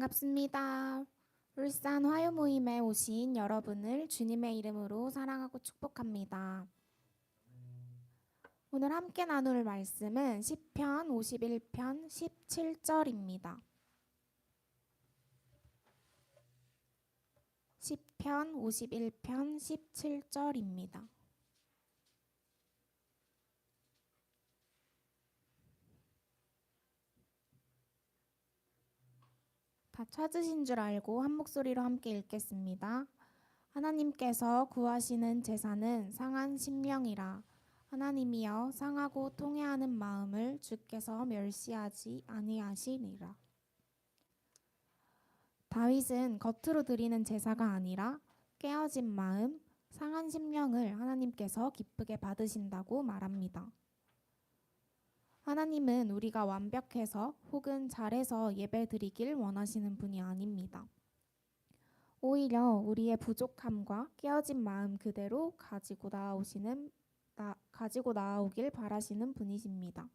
반갑습니다. 울산 화요 모임에 오신 여러분을 주님의 이름으로 사랑하고 축복합니다. 오늘 함께 나눌 말씀은 시편 51편 17절입니다. 시편 51편 17절입니다. 다 찾으신 줄 알고 한 목소리로 함께 읽겠습니다. 하나님께서 구하시는 제사는 상한 심령이라. 하나님이여 상하고 통회하는 마음을 주께서 멸시하지 아니하시리라. 다윗은 겉으로 드리는 제사가 아니라 깨어진 마음, 상한 심령을 하나님께서 기쁘게 받으신다고 말합니다. 하나님은 우리가 완벽해서 혹은 잘해서 예배 드리길 원하시는 분이 아닙니다. 오히려 우리의 부족함과 깨어진 마음 그대로 가지고 나아오길 바라시는 분이십니다.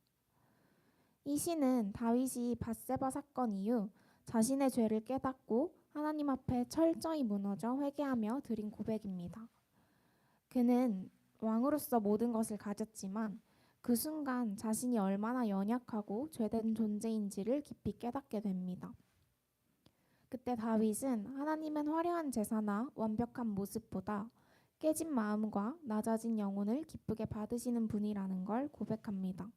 이 시는 다윗이 밧세바 사건 이후 자신의 죄를 깨닫고 하나님 앞에 철저히 무너져 회개하며 드린 고백입니다. 그는 왕으로서 모든 것을 가졌지만 그 순간 자신이 얼마나 연약하고 죄된 존재인지를 깊이 깨닫게 됩니다. 그때 다윗은 하나님은 화려한 제사나 완벽한 모습보다 깨진 마음과 낮아진 영혼을 기쁘게 받으시는 분이라는 걸 고백합니다.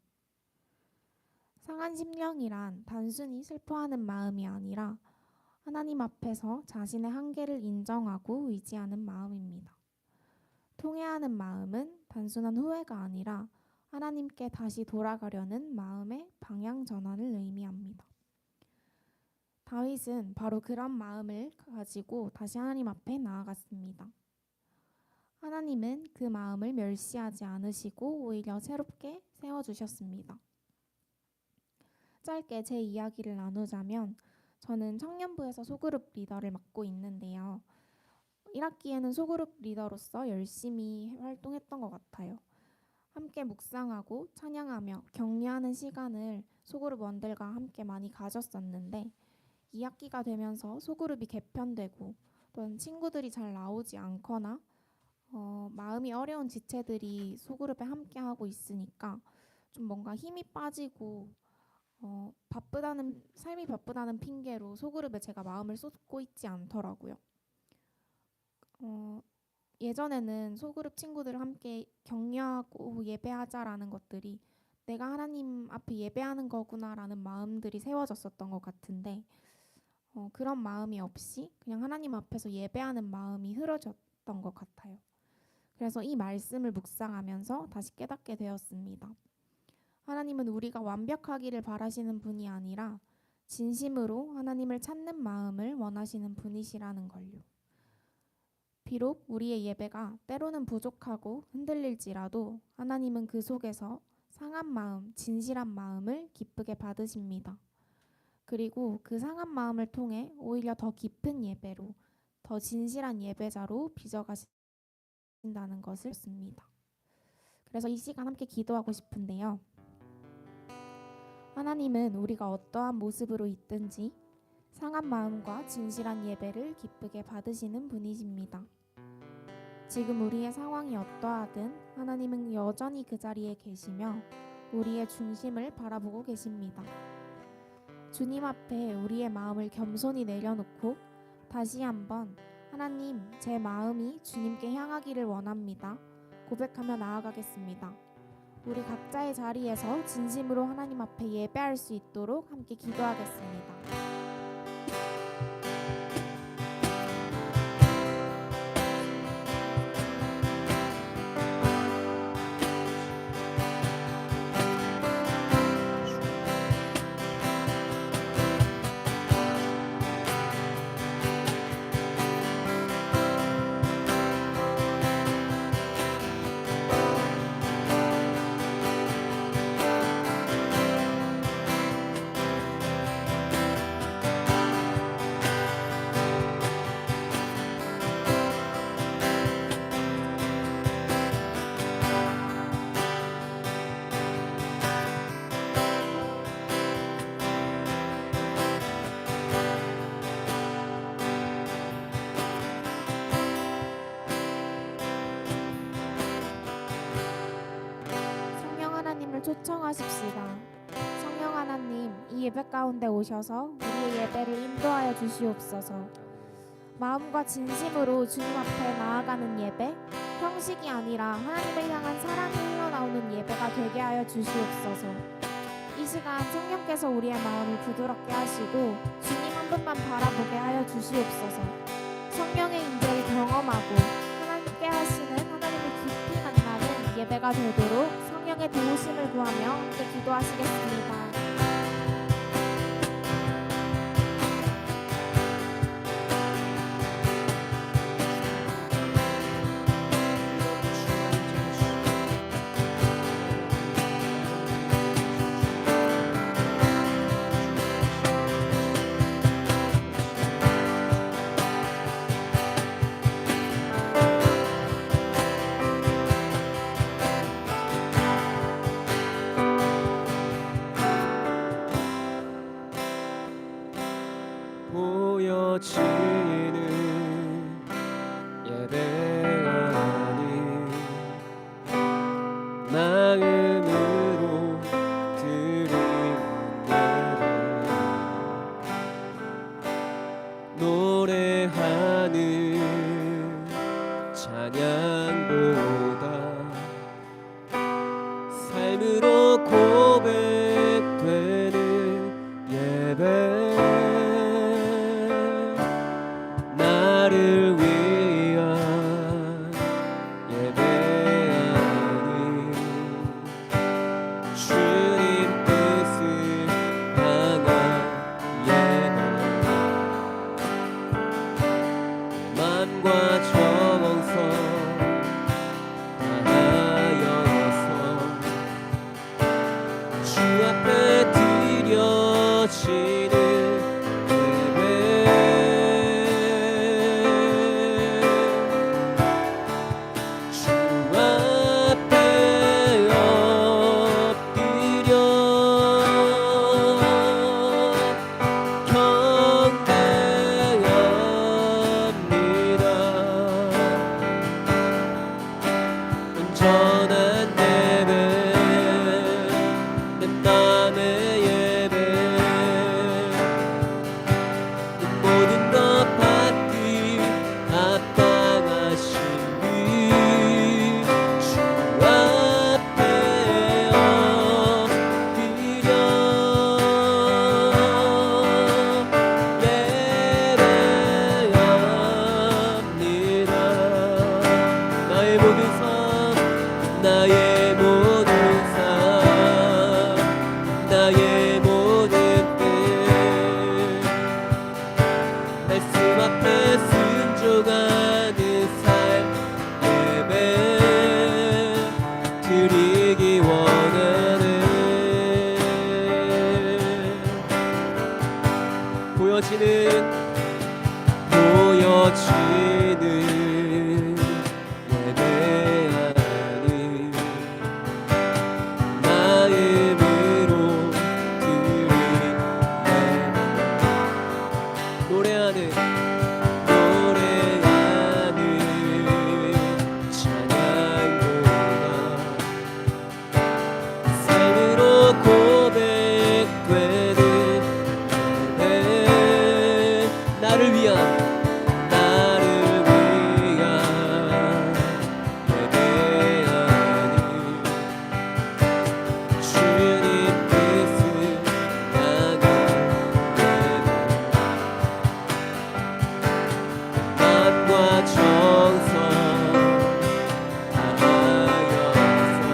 상한 심령이란 단순히 슬퍼하는 마음이 아니라 하나님 앞에서 자신의 한계를 인정하고 의지하는 마음입니다. 통회하는 마음은 단순한 후회가 아니라 하나님께 다시 돌아가려는 마음의 방향 전환을 의미합니다. 다윗은 바로 그런 마음을 가지고 다시 하나님 앞에 나아갔습니다. 하나님은 그 마음을 멸시하지 않으시고 오히려 새롭게 세워주셨습니다. 짧게 제 이야기를 나누자면 저는 청년부에서 소그룹 리더를 맡고 있는데요. 1학기에는 소그룹 리더로서 열심히 활동했던 것 같아요. 함께 묵상하고 찬양하며 격려하는 시간을 소그룹원들과 함께 많이 가졌었는데 2학기가 되면서 소그룹이 개편되고 또는 친구들이 잘 나오지 않거나 마음이 어려운 지체들이 소그룹에 함께하고 있으니까 좀 뭔가 힘이 빠지고 삶이 바쁘다는 핑계로 소그룹에 제가 마음을 쏟고 있지 않더라고요. 예전에는 소그룹 친구들 함께 격려하고 예배하자라는 것들이 내가 하나님 앞에 예배하는 거구나라는 마음들이 세워졌었던 것 같은데 그런 마음이 없이 그냥 하나님 앞에서 예배하는 마음이 흐려졌던 것 같아요. 그래서 이 말씀을 묵상하면서 다시 깨닫게 되었습니다. 하나님은 우리가 완벽하기를 바라시는 분이 아니라 진심으로 하나님을 찾는 마음을 원하시는 분이시라는 걸요. 비록 우리의 예배가 때로는 부족하고 흔들릴지라도 하나님은 그 속에서 상한 마음, 진실한 마음을 기쁘게 받으십니다. 그리고 그 상한 마음을 통해 오히려 더 깊은 예배로, 더 진실한 예배자로 빚어가신다는 것을 믿습니다. 그래서 이 시간 함께 기도하고 싶은데요. 하나님은 우리가 어떠한 모습으로 있든지 상한 마음과 진실한 예배를 기쁘게 받으시는 분이십니다. 지금 우리의 상황이 어떠하든 하나님은 여전히 그 자리에 계시며 우리의 중심을 바라보고 계십니다. 주님 앞에 우리의 마음을 겸손히 내려놓고 다시 한번 하나님, 제 마음이 주님께 향하기를 원합니다. 고백하며 나아가겠습니다. 우리 각자의 자리에서 진심으로 하나님 앞에 예배할 수 있도록 함께 기도하겠습니다. 초청하십시다. 성령 하나님, 이 예배 가운데 오셔서 우리의 예배를 인도하여 주시옵소서. 마음과 진심으로 주님 앞에 나아가는 예배, 형식이 아니라 하나님을 향한 사랑이 흘러나오는 예배가 되게 하여 주시옵소서. 이 시간 성령께서 우리의 마음을 부드럽게 하시고 주님 한 분만 바라보게 하여 주시옵소서. 성령의 임재를 경험하고 하나님께 하시는 하나님을 깊이 만나는 예배가 되도록 성령의 도우심을 구하며 함께 기도하시겠습니다. 보여지는 예배하니 마음으로 드리는 예배, 노래하는 찬양보다 삶으로 고백되는 예배, 나를 위한 예배하니 주님 뜻을 향한 예배, 마음과 정성 다하여서 주 앞에 드려지는 보여지는 예배하니 마음으로 드리는 노래하는 찬양보다 삶으로 고백되는 나를 위한 예배하니 주님 뜻을 향한 예배, 마음과 정성 다하여서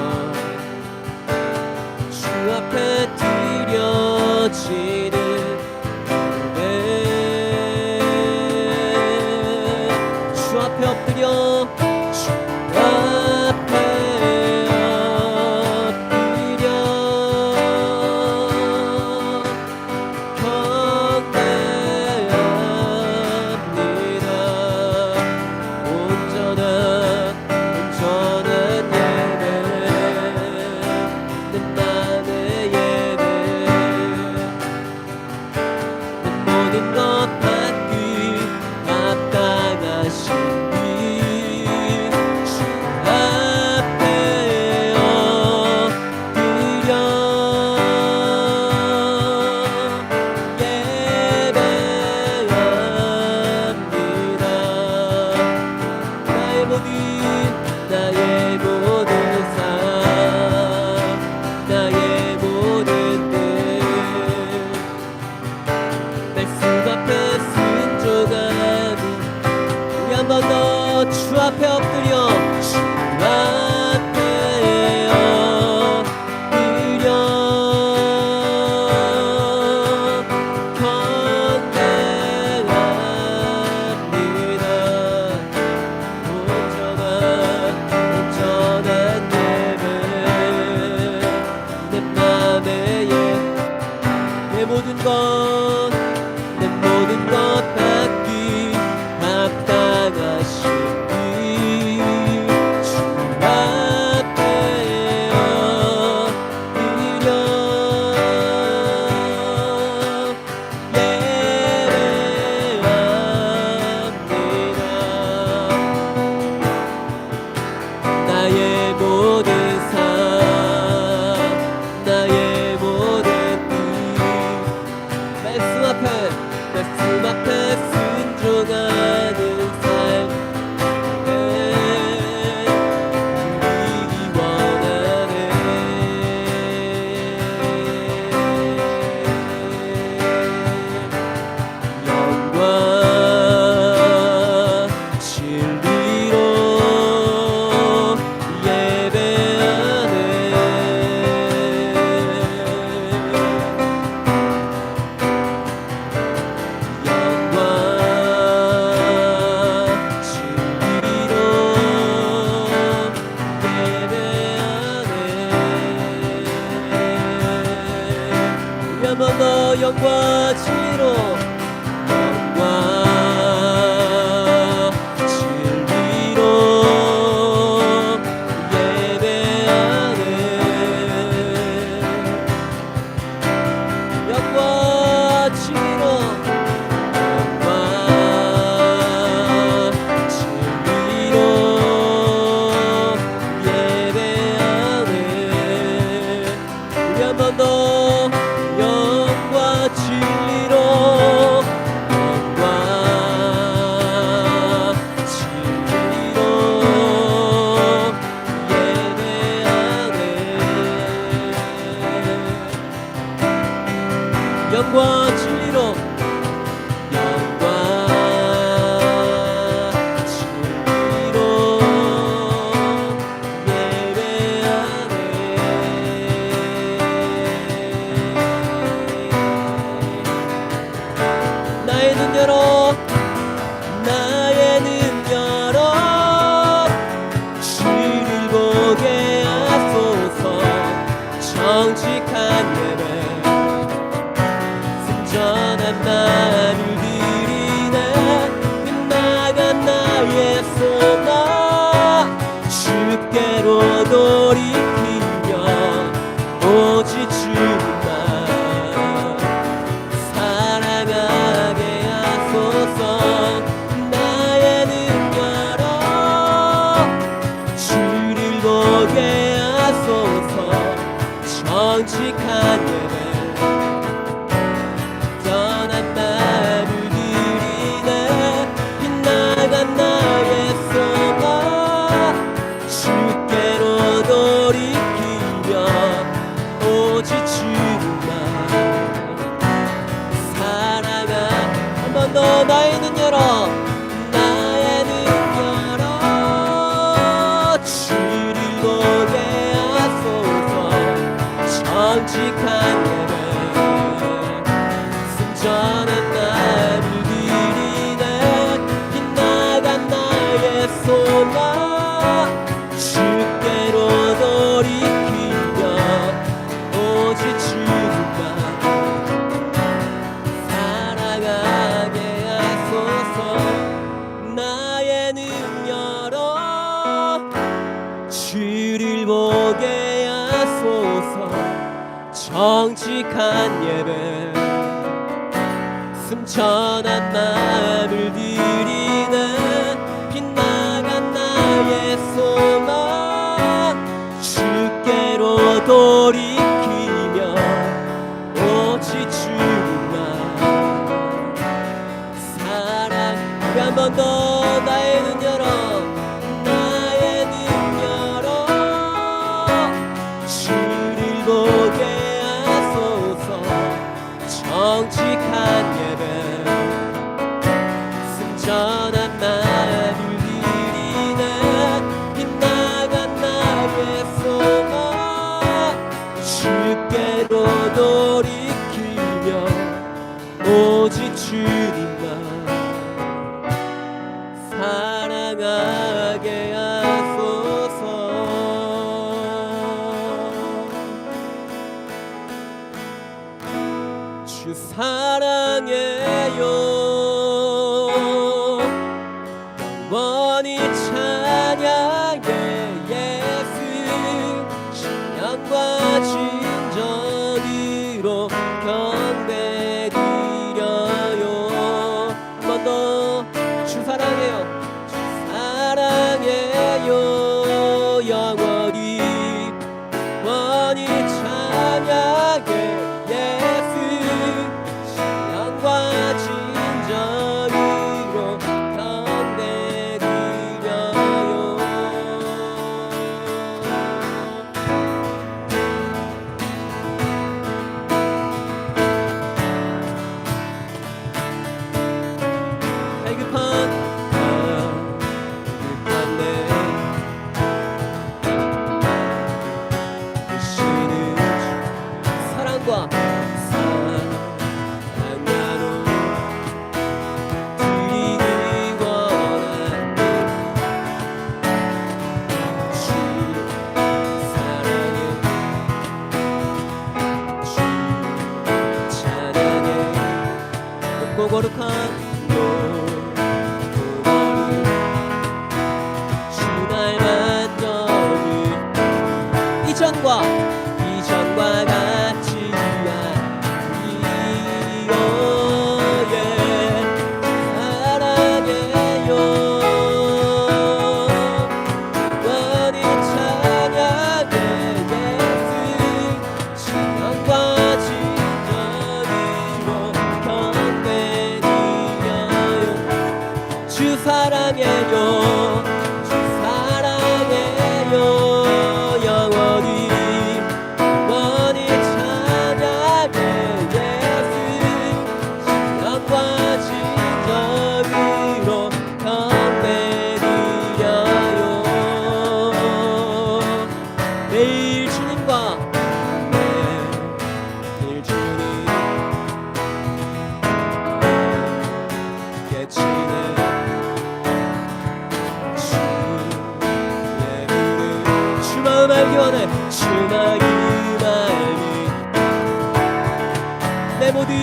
주 앞에 드려지는 주 앞에 엎드려 주 앞에 엎드려 경배합니다. 온전한 예배, 내 맘의 예배, 내 모든 것 받기 합당하신 주 앞에 엎드려 주 앞에 엎드려 주 앞에 엎드려 경배합니다. 온전한 예배 내 맘에 내 모든 것 받기 합당하시니 주 앞에 엎드려 예배합니다. 나의 모든 삶 나의 모든 뜻 말씀 앞에 순종하는 삶 누리기 원하네. 영과 진리로 예배하네. 영과 진리로 예배하네. 우리 한번 더 영과 진리로 영과 진리로 예배하네. 영과 진리로 영과 진리로 예배하네. 우리 한 번 더 영과 진리로 영과 진리로 예배하네. 영과 진리로 영과 진리로 예배하네. 나의 눈 열어 나의 눈 열어 주를 보게 하소서. 정직한 예배 순전한 나를 드리네. 빗나간 나의 소망 주께로 돌이키며 오직 주만 사랑하게 하소서. 나의 눈 열어 주를 보게 하소서. 정직한 예배 떠난 나를 드리네. 빗나간 나의 소망 주께로 돌이키며 오직 주만 사랑하. 한 번 더 나의 눈 열어 나의 눈 열어 주를 보게 하소서. 정직한 예배 순전한 나를 드리네. 빗나간 나의 소망 주께로 돌이키며 오직 주만 사랑하게 하소서. 나의 눈 열어 주를 보게 하소서. 정직한 예배 순전한 마음을 드리네. 빗나간 나의 소망 주께로 돌이키며 오직 주만 사랑. 우리 한 번 더 나의 눈 열어 나의 눈 열어 주를 보게 하소서. 정직한 예배 순전한 마음을 드리네. 오직 주님만 사랑하게 하소서. 주 사랑해요. 영원히 찬양해 예수. 신령과 진정으로 경배드려요. 한 번 더 주 사랑해요. 주 사랑해요. 영원히 영원히 찬양해 예수. 신령과 진정으로 경배드려요. 갈급한 내 되시는 사랑과 사랑으로 드리기 원하는 주 사랑해 주 찬양해 높고 거룩한 이전과 같지 않으리요. 사랑해요. 영원히 찬양해 예수. 신령과 진정으로 경배드려요. 주 사랑해요. 주 사랑해요. 영원히 영원히 찬양해 예수. 신령과 진정으로 경배드려요. 매일 주님과 매일 주님 깨치네 주 마음 알기 원해. 주 마음 알기 내 모든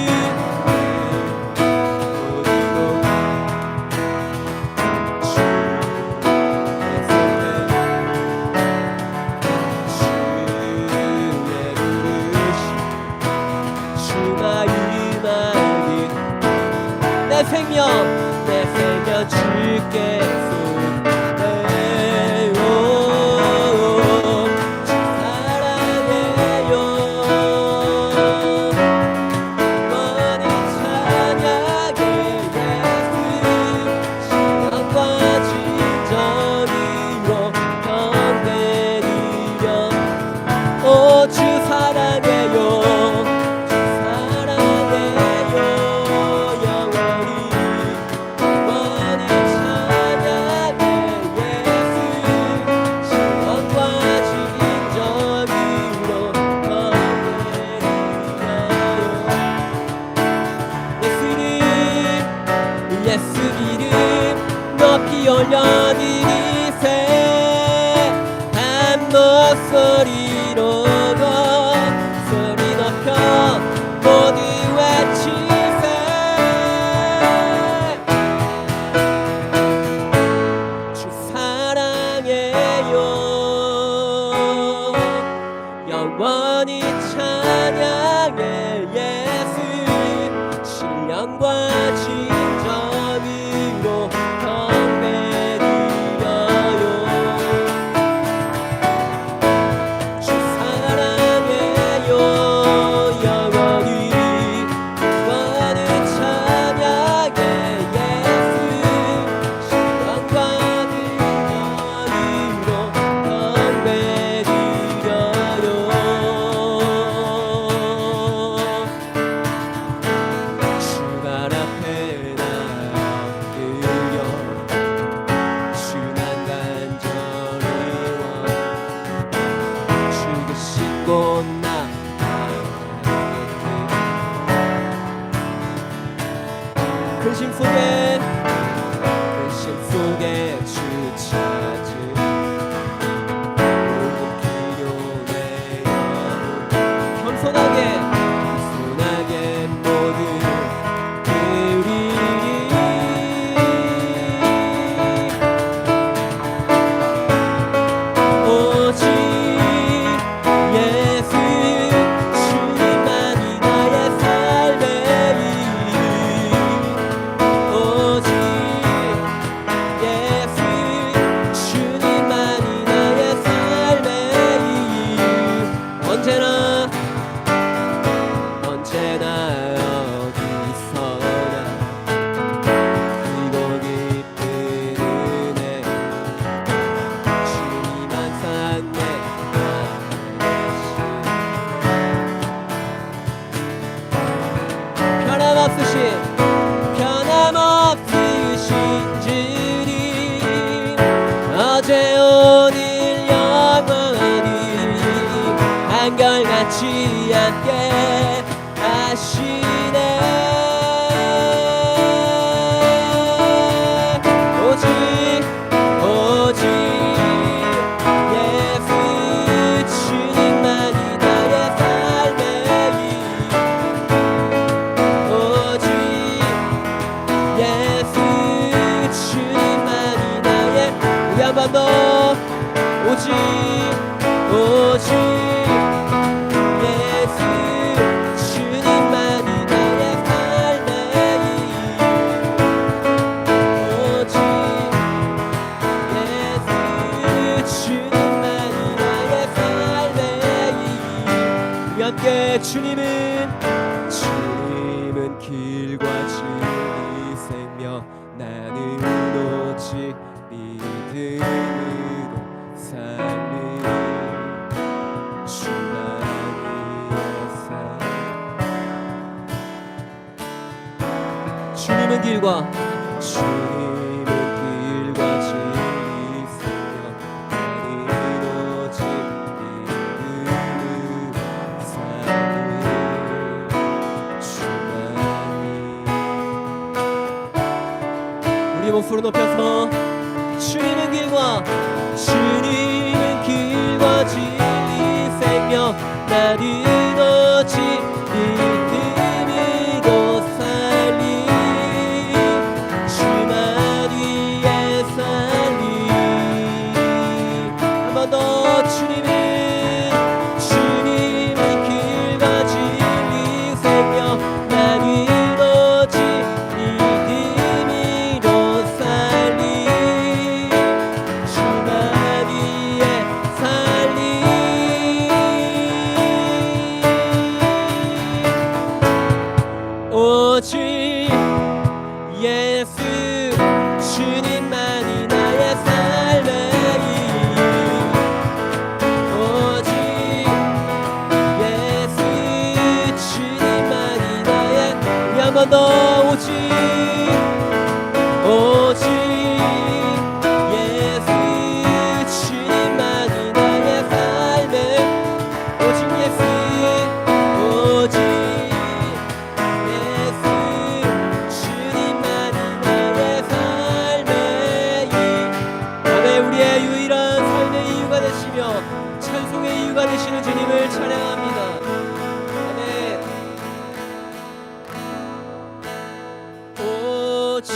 내 생명 주께 쏟아내요. 주 사랑해요. 영원히 찬양해 예수. 신령과 진정으로 경배드려. 오 주 사랑해요. 예수 이름 높이 올려드리세. 한 목소리로 소리 높여 모두 외치세. 주 사랑해요. 영원히 찬양해 예수. 신령과 진정으로 경배드려요. 주 사랑해요. 영원히 영원히 찬양해 예수. 신령과 진정으로 경배드려요. 주발 앞에 근심 속에 주 찾은 모든 필요내 영혼 겸손하게 모든 드리리 오직 예수 주님만이 나의 삶의 이유 오직 예수 주님만이 나의 삶의 이유 언제나 어디서나 크고 깊은 은혜 주님 항상 내 변함없으신 주님 어제 오늘 영원히 한결같이 함께 하시네 오직 예수 주님만이 나의 삶의 이유 오직 예수 주님만이 나의 우리 한 번 더 오직 예수 주님만이 나의 삶의 이유 오직 예수 주님만이 나의 삶의 이유 우리 함께 주님은 길과 진리 생명 나는 오직 믿음으로 살리 주님은 길과 진리 생명 나는 오직 믿음으로 살리 우리 목소리 높여서 주님은 길과 진리 생명 나는 오직 믿음으로 살리 주만 위에 살리 한 번 더 주님은 길과 진리 생명 나는 오직 믿음으로 살리 주만 위에 살리 오직 예수 주님만이 나의 삶의 이유 오직 예수 주님만이 나의 우리 한 번 더 오직 예수 주님만이 나의 삶의 오직 예수 주님만이 나의 삶의 이유 아멘 우리의 유일한 삶의 이유가 되시며 찬송의 이유가 되시는 주님을 찬양합니다 아멘 오직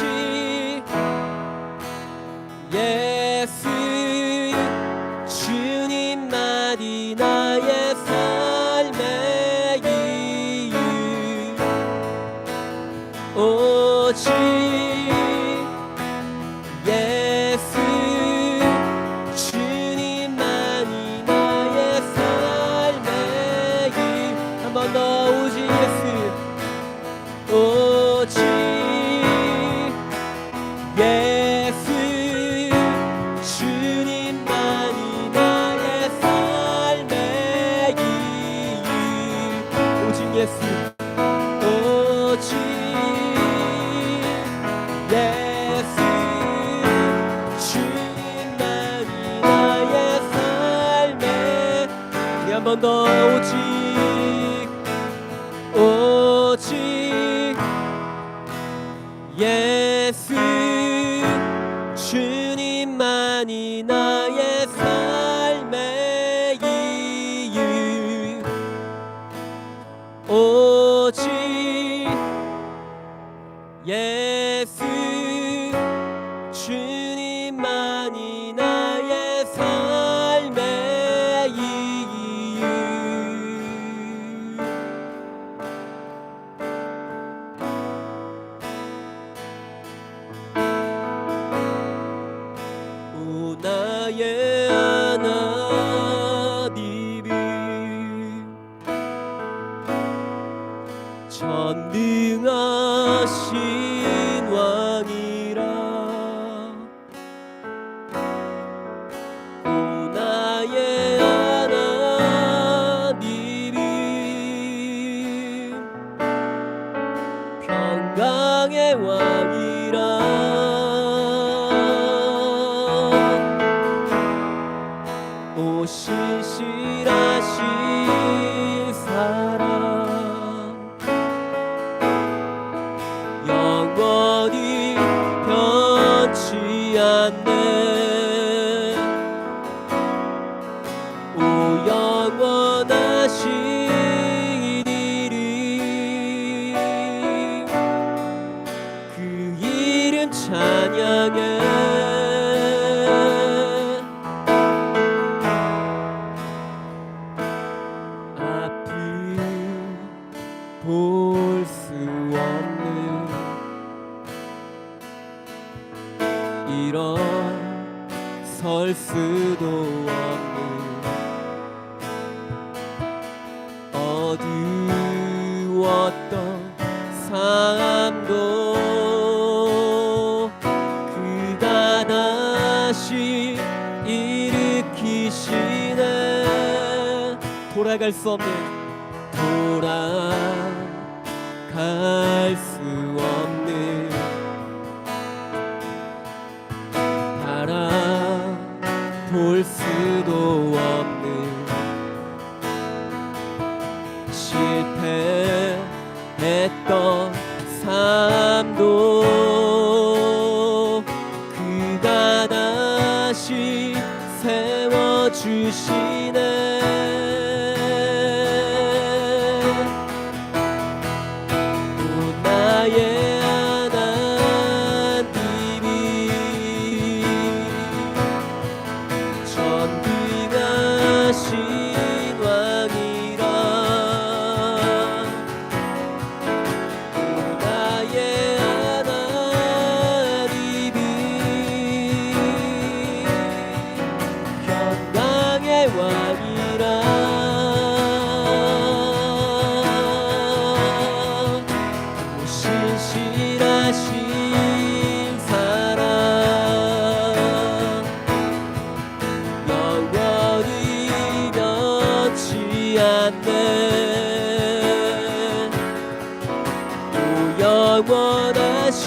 예수 주님만이 나의 삶의 이유 오직 예수 주님만이 나의 삶의 이유 한 번 더 오직 예수 오직 예수 주님만이 나의 삶의 이유 오직 예수 오직 예수 주님만이 나의 삶의 우리 한 번 더 오직 예수 주님만이 나의 삶의 이유 오직 예수 주님만이 나의 삶의 이유 오 나의 하나님이 전능하신 왕이라 오 나의 하나님이 평강의 왕이라 오 신실하신 사랑 영원히 변치 않네 오 영원하신 이름 그 이름 찬양해 앞을 볼 수 없는 일어설 수도 없는 어두웠던 삶도 그가 다시 일으키시네 돌아갈 수 없는 돌아갈 수 없는 바라볼 수도 없는 실패했던 삶도 그가 다시 세워주시네 오 나의 하나님이 전능하신 왕이라 오 나의 하나님이 평강의 왕이라 오 신실하신 사랑 영원히 변치 않네 오 영원하신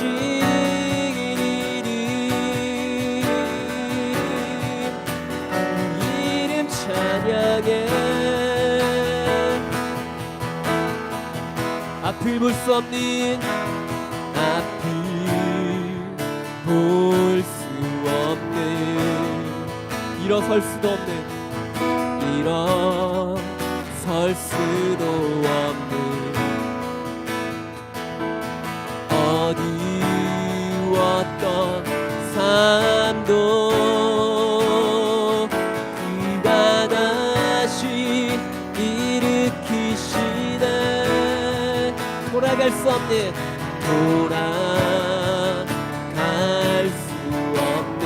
이름 찬양해 앞을 볼 수 없는 앞을 볼 수 없는 일어설 수도 없는 일어설 수도 없는 어두웠던 삶도 그가 다시 일으키시네 돌아갈 수 없는 돌아갈 수 없는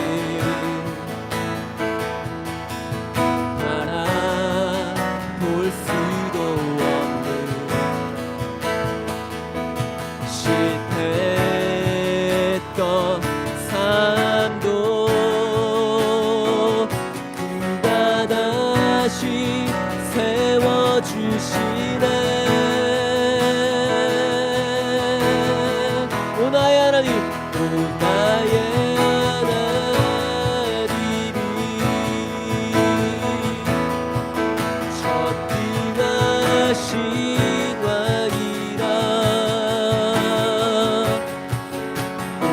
바라볼 수도 없는 실패했던 삶도 그가 다시 세워주시네 오 나의 하나님 오 나의 하나님이 전능하신 왕이라 오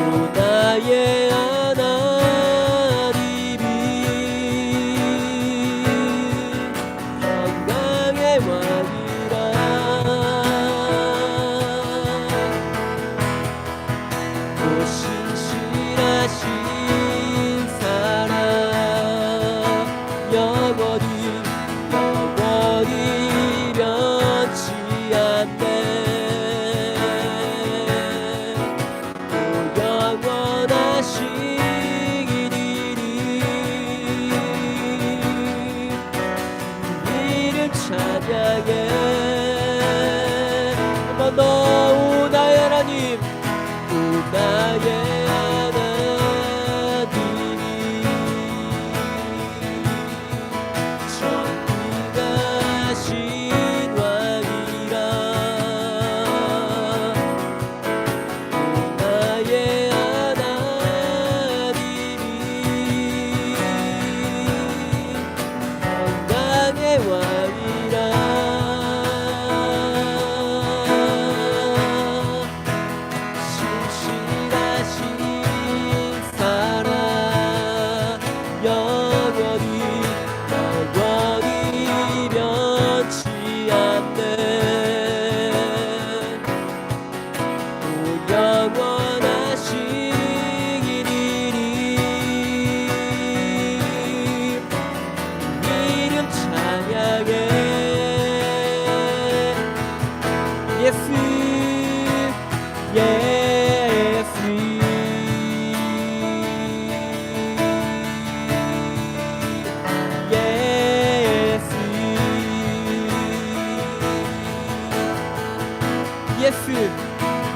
신실하신 사랑 영원히 변치 않네. 영원하시기니 이름 찬양해. 한 번 더. 오 나의 하나님, 오 나의 하나님이 전능하신 왕이라. 오 나의 하나님이 건강의 왕이라. 신실하신 사랑 영원히 변치 않네. 오 영원하시기니 이름 찬양해. 예수 예수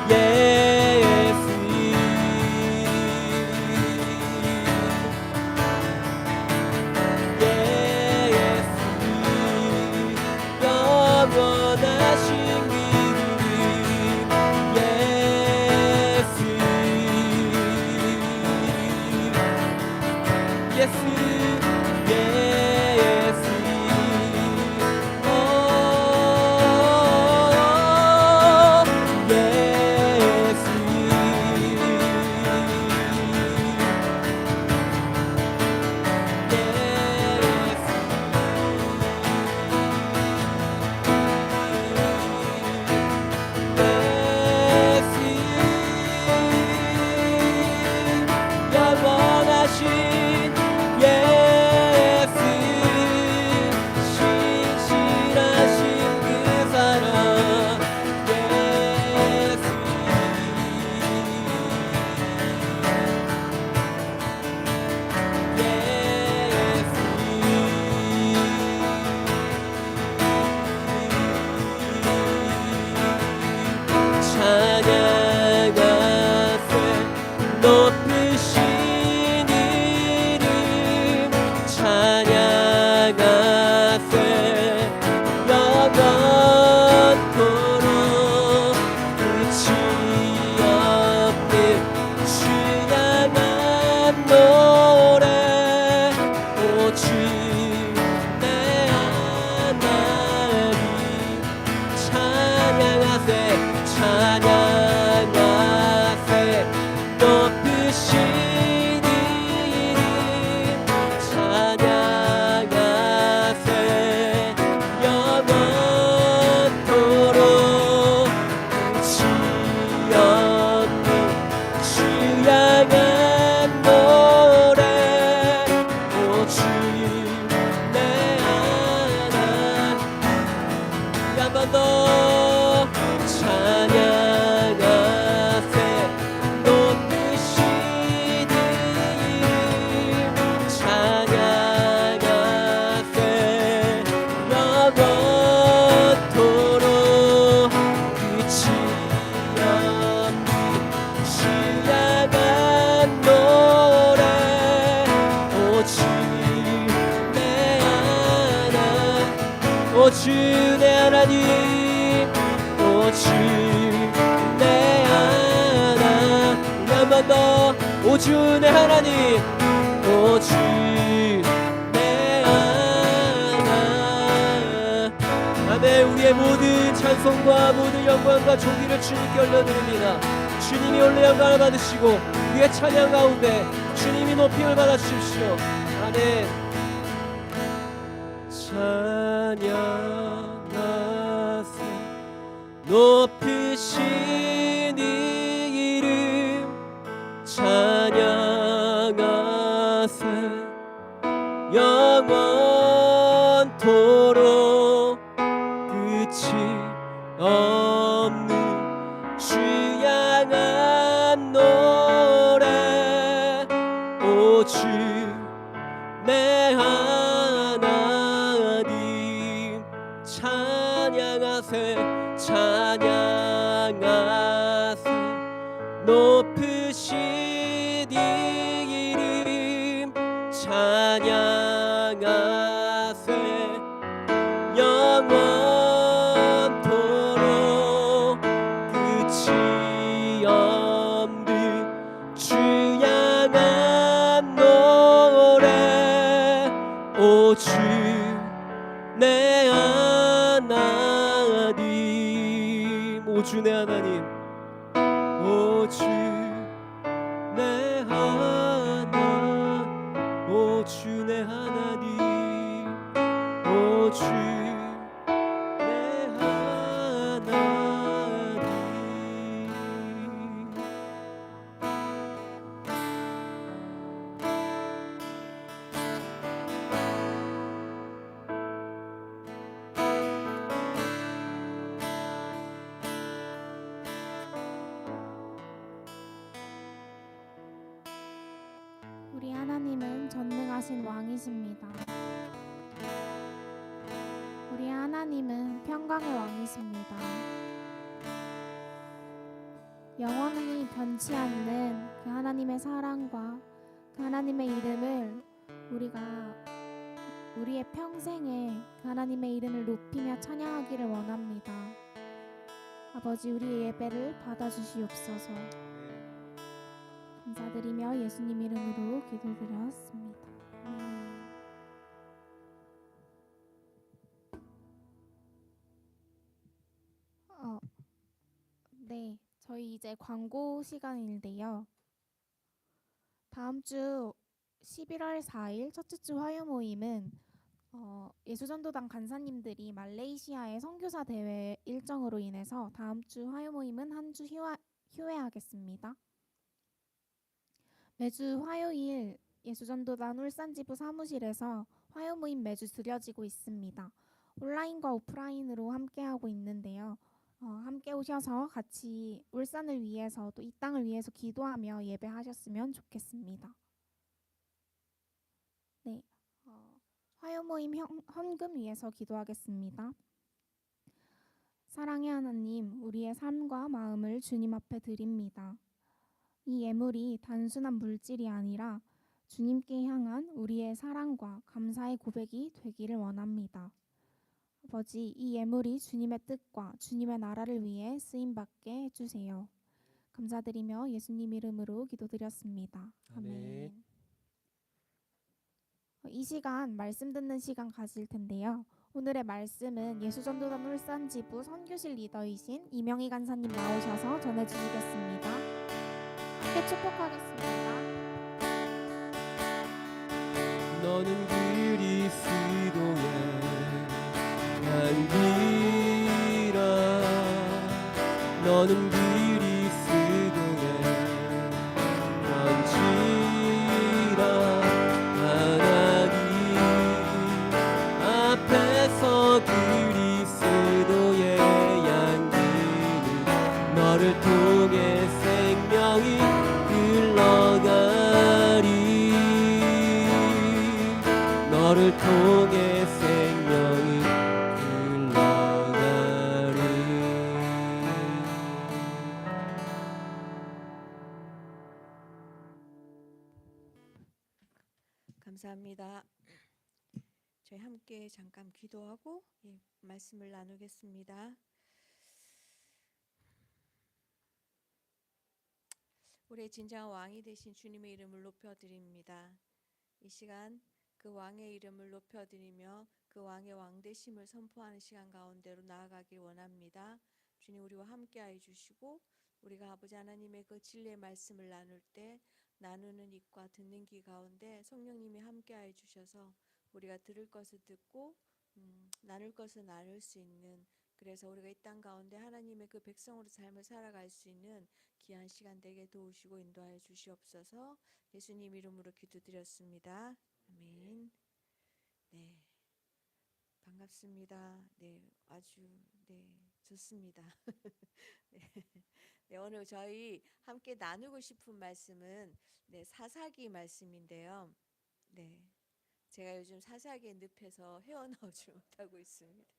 예수 영원하신 오 주 내 하나님, 오 주 내 하나님. 아멘. 우리의 모든 찬송과 모든 영광과 존귀를 주님께 올려드립니다. 주님이 올려 영광을 받으시고 우리의 찬양 가운데 주님이 높임을 받아 주십시오. 아멘. 찬양하세 높으신 이 이름 찬양하세 영원토록 끝이 없는 주 향한 노래 오 주 내 하나님 찬양하세 찬양하세 높으신 이 이름 찬양하세 영원토록 끝이 없는 주 향한 노래 오 주 내 하나님 오 주 내 하나님 오 주 내 하나 오 주 내 하나님 오 주 내 하나님 우리 하나님은 전능하신 왕이십니다. 우리 하나님은 평강의 왕이십니다. 영원히 변치 않는 그 하나님의 사랑과 그 하나님의 이름을 우리의 평생에 그 하나님의 이름을 높이며 찬양하기를 원합니다. 아버지, 우리의 예배를 받아주시옵소서. 감사드리며 예수님 이름으로 기도드렸습니다. 네, 저희 이제 광고 시간인데요. 다음 주 11월 4일 첫째 주 화요 모임은 예수전도당 간사님들이 말레이시아의 선교사 대회 일정으로 인해서 다음 주 화요 모임은 한 주 휴회하겠습니다. 매주 화요일 예수전도단 울산지부 사무실에서 화요 모임 매주 드려지고 있습니다. 온라인과 오프라인으로 함께하고 있는데요. 함께 오셔서 같이 울산을 위해서 또 이 땅을 위해서 기도하며 예배하셨으면 좋겠습니다. 네, 화요 모임 헌금 위해서 기도하겠습니다. 사랑의 하나님, 우리의 삶과 마음을 주님 앞에 드립니다. 이 예물이 단순한 물질이 아니라 주님께 향한 우리의 사랑과 감사의 고백이 되기를 원합니다. 아버지, 이 예물이 주님의 뜻과 주님의 나라를 위해 쓰임받게 해주세요. 감사드리며 예수님 이름으로 기도드렸습니다. 아멘. 이 시간 말씀 듣는 시간 가질 텐데요. 오늘의 말씀은 예수전도단 울산지부 선교실 리더이신 이명희 간사님 나오셔서 전해주시겠습니다. 함께 축복하겠습니다. 너는 그리스도의 향기라 너는 그리스도의 편지라 하나님 앞에서 그리스도의 향기는 너를 통해 생명이 흘러가리 너를 통해 생명이 흘러가리. 감사합니다. 저희 함께 잠깐 기도하고 말씀을 나누겠습니다. 우리의 진정한 왕이 되신 주님의 이름을 높여드립니다. 이 시간 그 왕의 이름을 높여드리며 그 왕의 왕되심을 선포하는 시간 가운데로 나아가길 원합니다. 주님 우리와 함께하여 주시고 우리가 아버지 하나님의 그 진리의 말씀을 나눌 때 나누는 입과 듣는 귀 가운데 성령님이 함께하여 주셔서 우리가 들을 것을 듣고 나눌 것을 나눌 수 있는 그래서 우리가 이 땅 가운데 하나님의 그 백성으로 삶을 살아갈 수 있는 귀한 시간 되게 도우시고 인도하여 주시옵소서. 예수님 이름으로 기도드렸습니다. 아멘. 네, 반갑습니다. 네, 아주 좋습니다. 네, 네, 오늘 저희 함께 나누고 싶은 말씀은 사사기 말씀인데요. 네, 제가 요즘 사사기에 늪에서 헤어나오지 못하고 있습니다.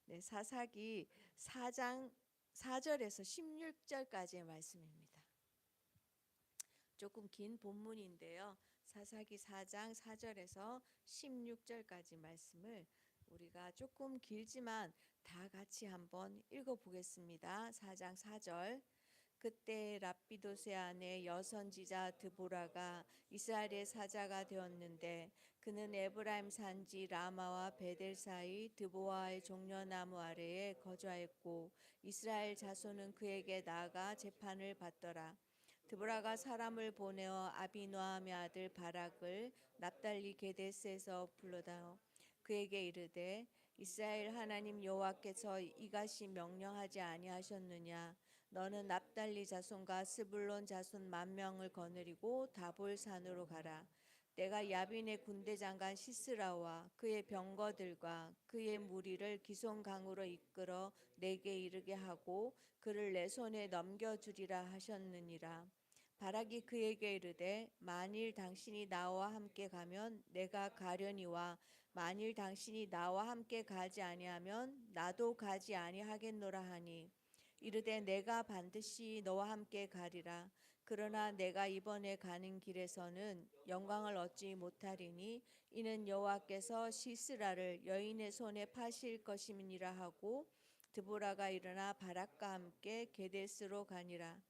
네, 사사기 4장 4절에서 16절까지의 말씀입니다. 조금 긴 본문인데요. 사사기 4장 4절에서 16절까지 말씀을 우리가 조금 길지만 다 같이 한번 읽어보겠습니다. 4장 4절. 그때 랍비도세 아내 여선지자 드보라가 이스라엘의 사자가 되었는데 그는 에브라임 산지 라마와 베델 사이 드보아의 종려나무 아래에 거주하였고 이스라엘 자손은 그에게 나아가 재판을 받더라. 드보라가 사람을 보내어 아비노함의 아들 바락을 납달리 게데스에서 불러다오 그에게 이르되 이스라엘 하나님 여호와께서 이같이 명령하지 아니하셨느냐 너는 납달리 자손과 스불론 자손 10,000명을 거느리고 다볼산으로 가라. 내가 야빈의 군대 장관 시스라와 그의 병거들과 그의 무리를 기손 강으로 이끌어 내게 이르게 하고 그를 내 손에 넘겨주리라 하셨느니라. 바락이 그에게 이르되 만일 당신이 나와 함께 가면 내가 가려니와 만일 당신이 나와 함께 가지 아니하면 나도 가지 아니하겠노라 하니 이르되 내가 반드시 너와 함께 가리라. 그러나 내가 이번에 가는 길에서는 영광을 얻지 못하리니 이는 여호와께서 시스라를 여인의 손에 파실 것임이니라 하고 드보라가 일어나 바락과 함께 게데스로 가니라.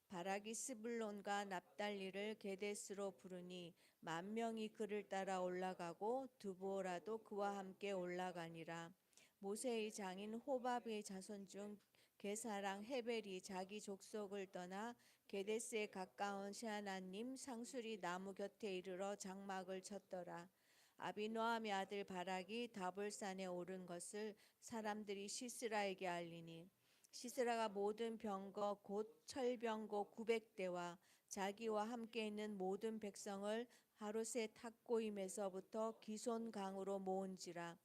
바락이 스불론과 납달리를 게데스로 부르니 10,000명이 그를 따라 올라가고 드보라도 그와 함께 올라가니라. 모세의 장인 호밥의 자손 중 게사랑 헤벨이 자기 족속을 떠나 게데스에 가까운 샤나님 상수리 나무 곁에 이르러 장막을 쳤더라. 아비노함의 아들 바락이 다볼산에 오른 것을 사람들이 시스라에게 알리니 시스라가 모든 병거 곧 철병거 900대와 자기와 함께 있는 모든 백성을 하롯의 탁고임에서부터 기손 강으로 모은지라.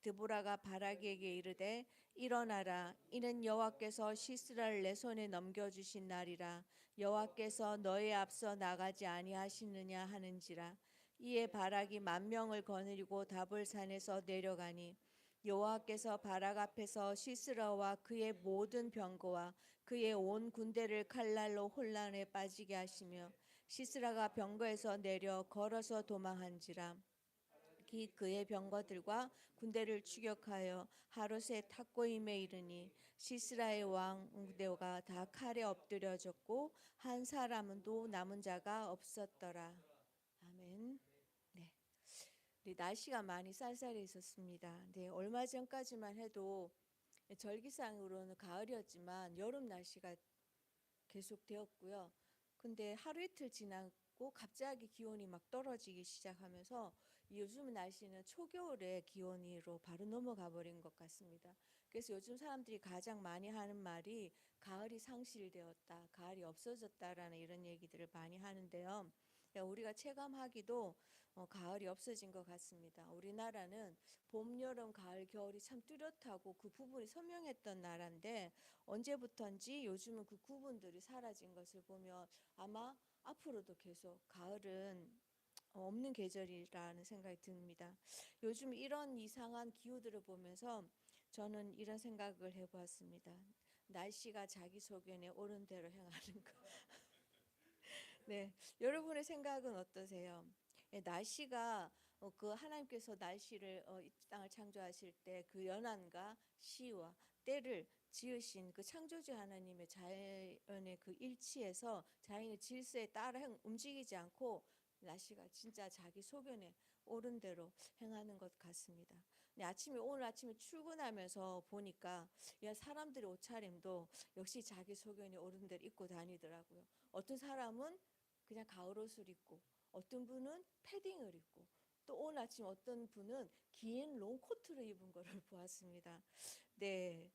드보라가 바락에게 이르되 일어나라 이는 여호와께서 시스라를 내 손에 넘겨주신 날이라. 여호와께서 너의 앞서 나가지 아니하시느냐 하는지라. 이에 바락이 10,000명을 거느리고 다볼산에서 내려가니 여호와께서 바락 앞에서 시스라와 그의 모든 병거와 그의 온 군대를 칼날로 혼란에 빠지게 하시며 시스라가 병거에서 내려 걸어서 도망한지라. 그의 병거들과 군대를 추격하여 하롯의 탁고임에 이르니 시스라의 왕대가 다 칼에 엎드려졌고 한 사람도 남은 자가 없었더라. 아멘. 네. 날씨가 많이 쌀쌀해 있었습니다. 얼마 전까지만 해도 절기상으로는 가을이었지만 여름 날씨가 계속되었고요. 근데 하루 이틀 지나고 갑자기 기온이 막 떨어지기 시작하면서 요즘 날씨는 초겨울의 기온으로 바로 넘어가 버린 것 같습니다. 그래서 요즘 사람들이 가장 많이 하는 말이 가을이 상실되었다, 가을이 없어졌다라는 이런 얘기들을 많이 하는데요. 우리가 체감하기도 가을이 없어진 것 같습니다. 우리나라는 봄, 여름, 가을, 겨울이 참 뚜렷하고 그 구분이 선명했던 나라인데 언제부턴지 요즘은 그 구분들이 사라진 것을 보면 아마 앞으로도 계속 가을은 없는 계절이라는 생각이 듭니다. 요즘 이런 이상한 기후들을 보면서 저는 이런 생각을 해보았습니다. 날씨가 자기 소견에 옳은 대로 행하는 것. 네, 여러분의 생각은 어떠세요? 날씨가 그 하나님께서 날씨를 이 땅을 창조하실 때 그 연한과 시와 때를 지으신 그 창조주 하나님의 자연의 그 일치에서 자연의 질서에 따라 움직이지 않고 날씨가 진짜 자기 소견에 옳은 대로 행하는 것 같습니다. 오늘 아침에 출근하면서 보니까 사람들의 옷차림도 역시 자기 소견에 옳은 대로 입고 다니더라고요. 어떤 사람은 그냥 가을 옷을 입고 어떤 분은 패딩을 입고 또 오늘 아침 어떤 분은 긴 롱코트를 입은 것을 보았습니다. 네.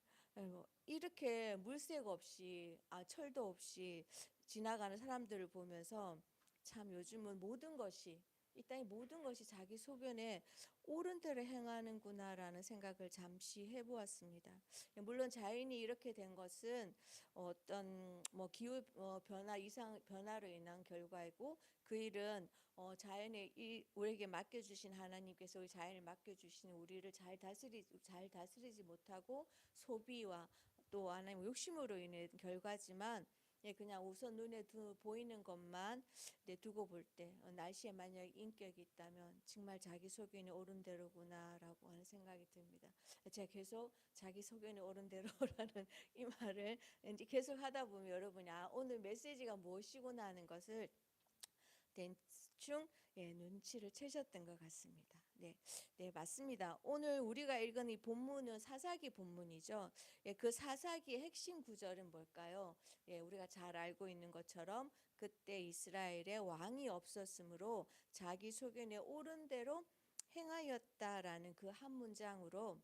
이렇게 물색 없이 철도 없이 지나가는 사람들을 보면서 참 요즘은 모든 것이 이 땅의 모든 것이 자기 소견에 옳은 대로 행하는구나라는 생각을 잠시 해보았습니다. 물론 자연이 이렇게 된 것은 어떤 기후 변화 이상 변화로 인한 결과이고 그 일은 자연에 우리에게 맡겨주신 하나님께서 우리 자연을 맡겨주신 우리를 잘 다스리지 못하고 소비와 또 하나님 욕심으로 인해 결과지만 그냥 우선 눈에 보이는 것만 두고 볼 때 날씨에 만약 인격이 있다면 정말 자기 소견이 옳은 대로구나라고 하는 생각이 듭니다. 제가 계속 자기 소견이 옳은 대로라는 이 말을 이제 계속 하다 보면 여러분이 오늘 메시지가 무엇이구나 하는 것을 대충 눈치를 채셨던 것 같습니다. 네, 맞습니다. 오늘 우리가 읽은 이 본문은 사사기 본문이죠. 그 사사기의 핵심 구절은 뭘까요? 우리가 잘 알고 있는 것처럼 그때 이스라엘에 왕이 없었으므로 자기 소견에 옳은 대로 행하였다라는 그 한 문장으로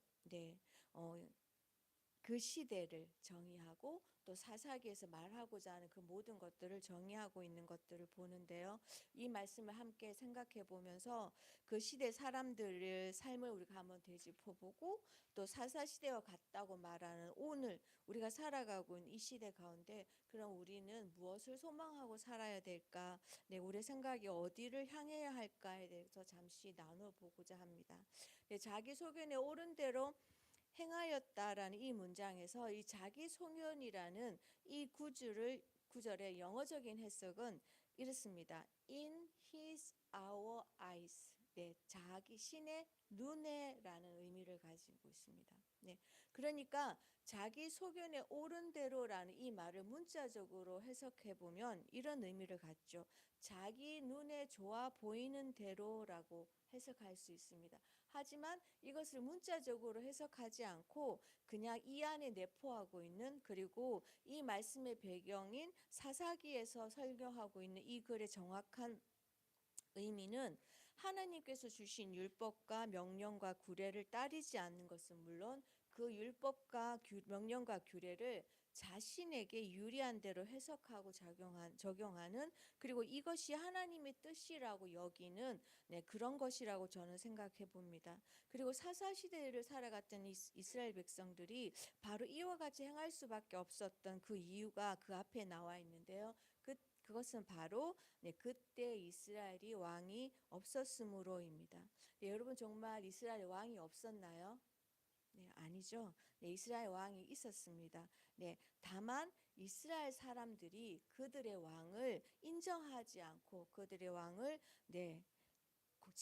그 시대를 정의하고 또 사사기에서 말하고자 하는 그 모든 것들을 정의하고 있는 것들을 보는데요. 이 말씀을 함께 생각해 보면서 그 시대 사람들의 삶을 우리가 한번 되짚어보고 또 사사시대와 같다고 말하는 오늘 우리가 살아가고 있는 이 시대 가운데 그럼 우리는 무엇을 소망하고 살아야 될까? 우리의 생각이 어디를 향해야 할까에 대해서 잠시 나눠보고자 합니다. 자기 소견에 옳은 대로 행하였다라는 이 문장에서 이 자기 소견이라는 이 구절의 영어적인 해석은 이렇습니다. In his our eyes. 자기 신의 눈에라는 의미를 가지고 있습니다. 그러니까 자기 소견에 옳은 대로라는 이 말을 문자적으로 해석해 보면 이런 의미를 갖죠. 자기 눈에 좋아 보이는 대로라고 해석할 수 있습니다. 하지만 이것을 문자적으로 해석하지 않고 그냥 이 안에 내포하고 있는 그리고 이 말씀의 배경인 사사기에서 설교하고 있는 이 글의 정확한 의미는 하나님께서 주신 율법과 명령과 규례를 따르지 않는 것은 물론 그 율법과 명령과 규례를 자신에게 유리한 대로 해석하고 적용하는 그리고 이것이 하나님의 뜻이라고 여기는 그런 것이라고 저는 생각해 봅니다. 그리고 사사시대를 살아갔던 이스라엘 백성들이 바로 이와 같이 행할 수밖에 없었던 그 이유가 그 앞에 나와 있는데요. 그것은 바로 그때 이스라엘이 왕이 없었으므로입니다. 여러분 정말 이스라엘 왕이 없었나요? 아니죠. 이스라엘 왕이 있었습니다. 다만 이스라엘 사람들이 그들의 왕을 인정하지 않고 그들의 왕을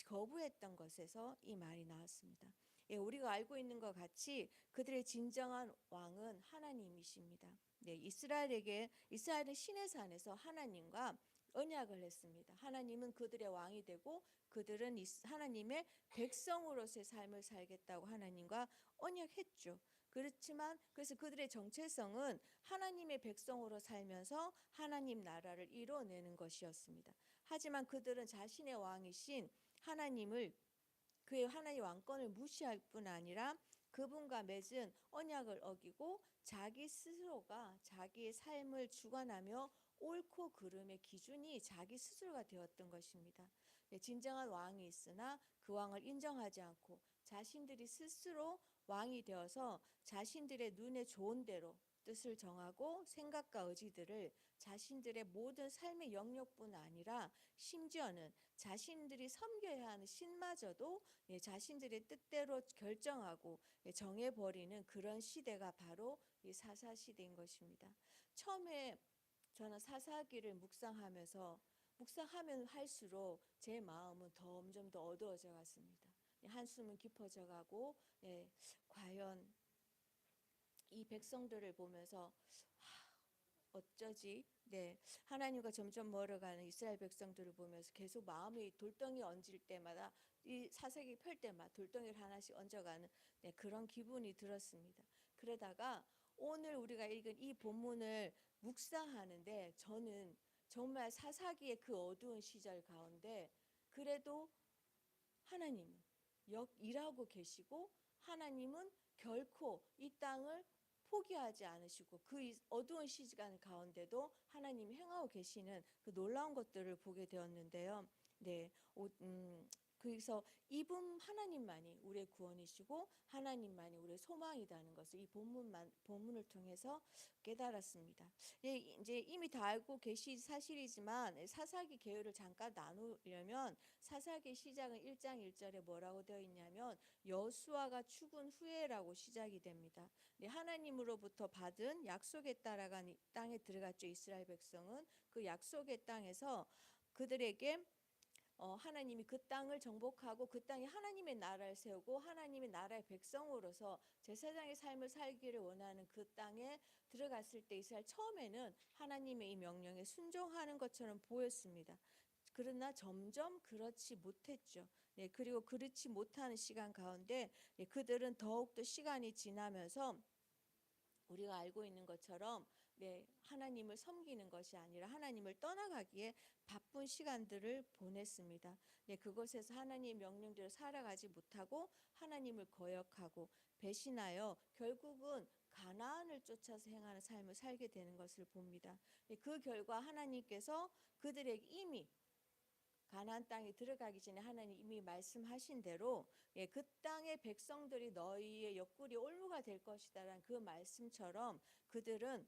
거부했던 것에서 이 말이 나왔습니다. 우리가 알고 있는 것 같이 그들의 진정한 왕은 하나님이십니다. 이스라엘은 시내산에서 하나님과 언약을 했습니다. 하나님은 그들의 왕이 되고 그들은 하나님의 백성으로서의 삶을 살겠다고 하나님과 언약했죠. 그래서 그들의 정체성은 하나님의 백성으로 살면서 하나님 나라를 이뤄내는 것이었습니다. 하지만 그들은 자신의 왕이신 하나님을 그의 하나님의 왕권을 무시할 뿐 아니라 그분과 맺은 언약을 어기고 자기 스스로가 자기의 삶을 주관하며 옳고 그름의 기준이 자기 스스로가 되었던 것입니다. 진정한 왕이 있으나 그 왕을 인정하지 않고 자신들이 스스로 왕이 되어서 자신들의 눈에 좋은 대로 뜻을 정하고 생각과 의지들을 자신들의 모든 삶의 영역뿐 아니라 심지어는 자신들이 섬겨야 하는 신마저도 자신들의 뜻대로 결정하고 정해버리는 그런 시대가 바로 이 사사시대인 것입니다. 처음에 저는 사사기를 묵상하면 할수록 제 마음은 점점 더 어두워져 갔습니다. 한숨은 깊어져 가고 과연 이 백성들을 보면서 어쩌지? 하나님과 점점 멀어가는 이스라엘 백성들을 보면서 계속 마음이 돌덩이 얹을 때마다 이 사사기 펼 때마다 돌덩이를 하나씩 얹어가는 그런 기분이 들었습니다. 그러다가 오늘 우리가 읽은 이 본문을 묵상하는데 저는 정말 사사기의 그 어두운 시절 가운데 그래도 하나님은 일하고 계시고 하나님은 결코 이 땅을 포기하지 않으시고 그 어두운 시간 가운데도 하나님이 행하고 계시는 그 놀라운 것들을 보게 되었는데요. 네, 그래서 이분 하나님만이 우리의 구원이시고 하나님만이 우리의 소망이라는 것을 이 본문을 통해서 깨달았습니다. 예, 이제 이미 다 알고 계신 사실이지만 사사기 계율을 잠깐 나누려면 사사기 시작은 1장 1절에 뭐라고 되어 있냐면 여수아가 죽은 후에라고 시작이 됩니다. 네, 하나님으로부터 받은 약속에 따라간 땅에 들어갔죠. 이스라엘 백성은 그 약속의 땅에서 그들에게 하나님이 그 땅을 정복하고 그 땅에 하나님의 나라를 세우고 하나님의 나라의 백성으로서 제사장의 삶을 살기를 원하는 그 땅에 들어갔을 때 이스라엘 처음에는 하나님의 이 명령에 순종하는 것처럼 보였습니다. 그러나 점점 그렇지 못했죠. 네, 그리고 그렇지 못하는 시간 가운데 그들은 더욱더 시간이 지나면서 우리가 알고 있는 것처럼 하나님을 섬기는 것이 아니라 하나님을 떠나가기에 바쁜 시간들을 보냈습니다. 그곳에서 하나님의 명령대로 살아가지 못하고 하나님을 거역하고 배신하여 결국은 가나안을 쫓아서 행하는 삶을 살게 되는 것을 봅니다. 그 결과 하나님께서 그들에게 이미 가나안 땅에 들어가기 전에 하나님 이미 말씀하신 대로 그 땅의 백성들이 너희의 옆구리 올무가 될 것이다라는 그 말씀처럼 그들은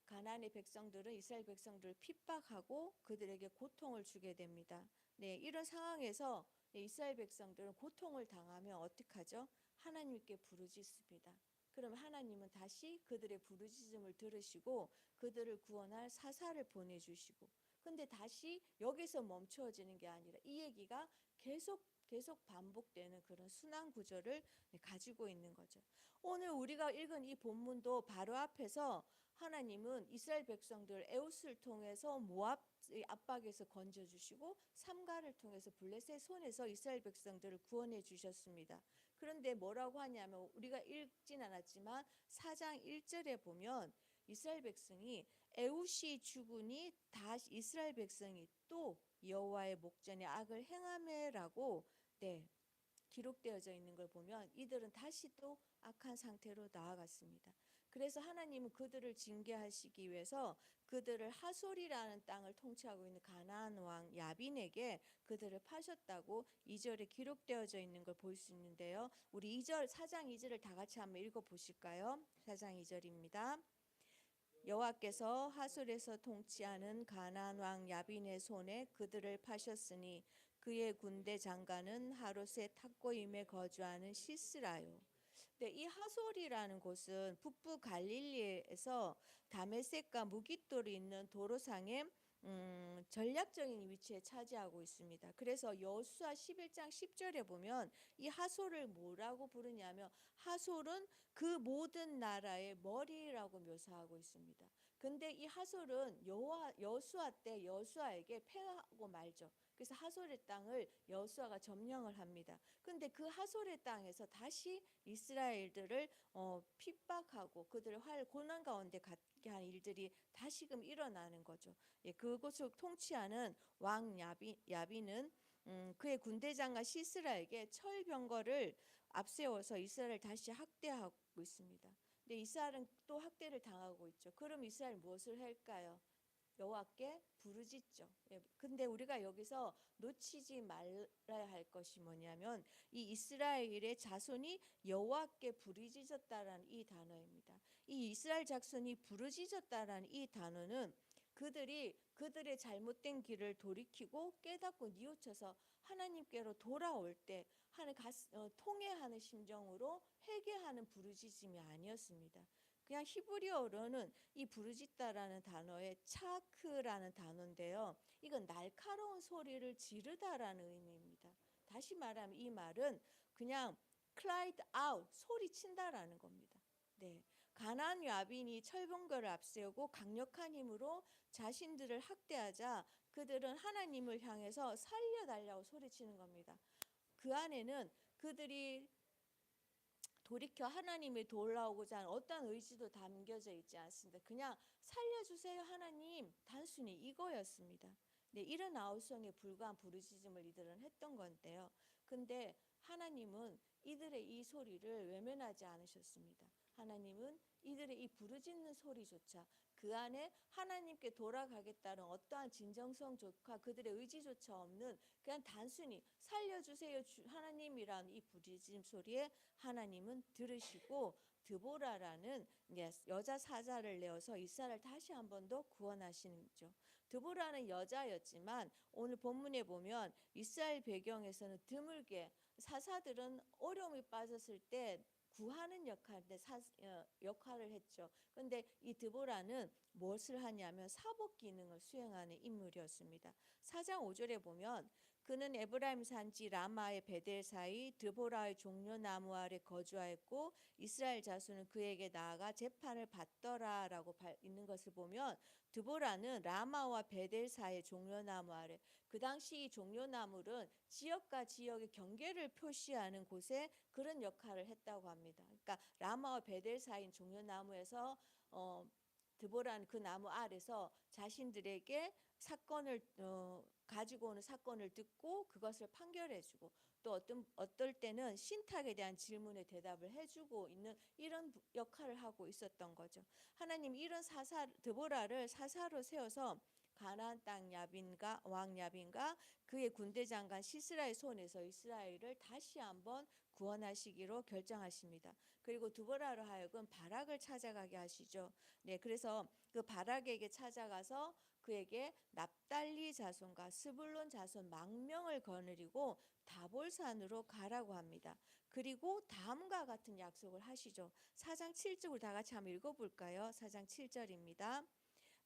가나안의 백성들은 이스라엘 백성들을 핍박하고 그들에게 고통을 주게 됩니다. 이런 상황에서 이스라엘 백성들은 고통을 당하면 어떻게 하죠? 하나님께 부르짖습니다. 그럼 하나님은 다시 그들의 부르짖음을 들으시고 그들을 구원할 사사를 보내주시고 근데 다시 여기서 멈추어지는 게 아니라 이 얘기가 계속 반복되는 그런 순환 구조를 가지고 있는 거죠. 오늘 우리가 읽은 이 본문도 바로 앞에서 하나님은 이스라엘 백성들 에웃을 통해서 모압의 압박에서 건져주시고 삼가를 통해서 블레셋의 손에서 이스라엘 백성들을 구원해 주셨습니다. 그런데 뭐라고 하냐면 우리가 읽진 않았지만 4장 1절에 보면 이스라엘 백성이 에웃이 죽으니 다시 이스라엘 백성이 또 여호와의 목전에 악을 행하매라고 기록되어져 있는 걸 보면 이들은 다시 또 악한 상태로 나아갔습니다. 그래서 하나님은 그들을 징계하시기 위해서 그들을 하솔이라는 땅을 통치하고 있는 가나안 왕 야빈에게 그들을 파셨다고 2절에 기록되어져 있는 걸 볼 수 있는데요. 우리 2절 4장 2절을 다 같이 한번 읽어 보실까요? 4장 2절입니다. 여호와께서 하솔에서 통치하는 가나안 왕 야빈의 손에 그들을 파셨으니 그의 군대 장관은 하롯의 탁고임에 거주하는 시스라요. 이 하솔이라는 곳은 북부 갈릴리에서 다메섹과 무깃돌이 있는 도로상에 전략적인 위치에 차지하고 있습니다. 그래서 여호수아 11장 10절에 보면 이 하솔을 뭐라고 부르냐면 하솔은 그 모든 나라의 머리라고 묘사하고 있습니다. 근데 이 하솔은 여호수아 때 여호수아에게 패하고 말죠. 그래서 하솔의 땅을 여호수아가 점령을 합니다. 근데 그 하솔의 땅에서 다시 이스라엘들을 핍박하고 그들을 고난 가운데 갖게 한 일들이 다시금 일어나는 거죠. 그곳을 통치하는 왕 야빈은 그의 군대장과 시스라에게 철병거를 앞세워서 이스라엘을 다시 학대하고 있습니다. 근데 이스라엘은 또 학대를 당하고 있죠. 그럼 이스라엘 무엇을 할까요? 여호와께 부르짖죠. 근데 우리가 여기서 놓치지 말아야 할 것이 뭐냐면 이 이스라엘의 자손이 여호와께 부르짖었다라는 이 단어입니다. 이 이스라엘 자손이 부르짖었다라는 이 단어는 그들이 그들의 잘못된 길을 돌이키고 깨닫고 뉘우쳐서 하나님께로 돌아올 때 통회하는 심정으로 회개하는 부르짖음이 아니었습니다. 그냥 히브리어로는 이 부르짖다라는 단어에 차크라는 단어인데요. 이건 날카로운 소리를 지르다라는 의미입니다. 다시 말하면 이 말은 그냥 cried out, 소리친다라는 겁니다. 가나안 야빈이 철병거를 앞세우고 강력한 힘으로 자신들을 학대하자 그들은 하나님을 향해서 살려달라고 소리치는 겁니다. 그 안에는 그들이 돌이켜 하나님이 돌아오고자 하는 어떤 의지도 담겨져 있지 않습니다. 그냥 살려주세요 하나님, 단순히 이거였습니다. 이런 아우성에 불과한 부르짖음을 이들은 했던 건데요. 근데 하나님은 이들의 이 소리를 외면하지 않으셨습니다. 하나님은 이들의 이 부르짖는 소리조차 그 안에 하나님께 돌아가겠다는 어떠한 진정성조차 그들의 의지조차 없는 그냥 단순히 살려주세요 하나님이란 이 부르짖음 소리에 하나님은 들으시고 드보라라는 여자 사자를 내어서 이스라엘을 다시 한 번 더 구원하시는 거죠. 드보라는 여자였지만 오늘 본문에 보면 이스라엘 배경에서는 드물게 사사들은 어려움이 빠졌을 때 구하는 역할을 했죠. 그런데 이 드보라는 무엇을 하냐면 사복 기능을 수행하는 인물이었습니다. 4장 5절에 보면 그는 에브라임 산지 라마의 베델 사이 드보라의 종려나무 아래 거주하였고 이스라엘 자손은 그에게 나아가 재판을 받더라라고 있는 것을 보면 드보라는 라마와 베델 사이의 종려나무 아래 그 당시 이 종려나무는 지역과 지역의 경계를 표시하는 곳에 그런 역할을 했다고 합니다. 그러니까 라마와 베델 사이인 종려나무에서 드보라는 그 나무 아래서 자신들에게 사건을 가지고 오는 사건을 듣고 그것을 판결해주고 또 어떨 때는 신탁에 대한 질문에 대답을 해주고 있는 이런 역할을 하고 있었던 거죠. 하나님 이런 드보라를 사사로 세워서 가나안 땅 왕 야빈과 그의 군대 장관 시스라의 손에서 이스라엘을 다시 한번 구원하시기로 결정하십니다. 그리고 드보라로 하여금 바락을 찾아가게 하시죠. 네, 그래서 그 바락에게 찾아가서 그에게 납달리 자손과 스불론 자손 망명을 거느리고 다볼산으로 가라고 합니다. 그리고 다음과 같은 약속을 하시죠. 4장 7절을 다 같이 한번 읽어볼까요? 4장 7절입니다.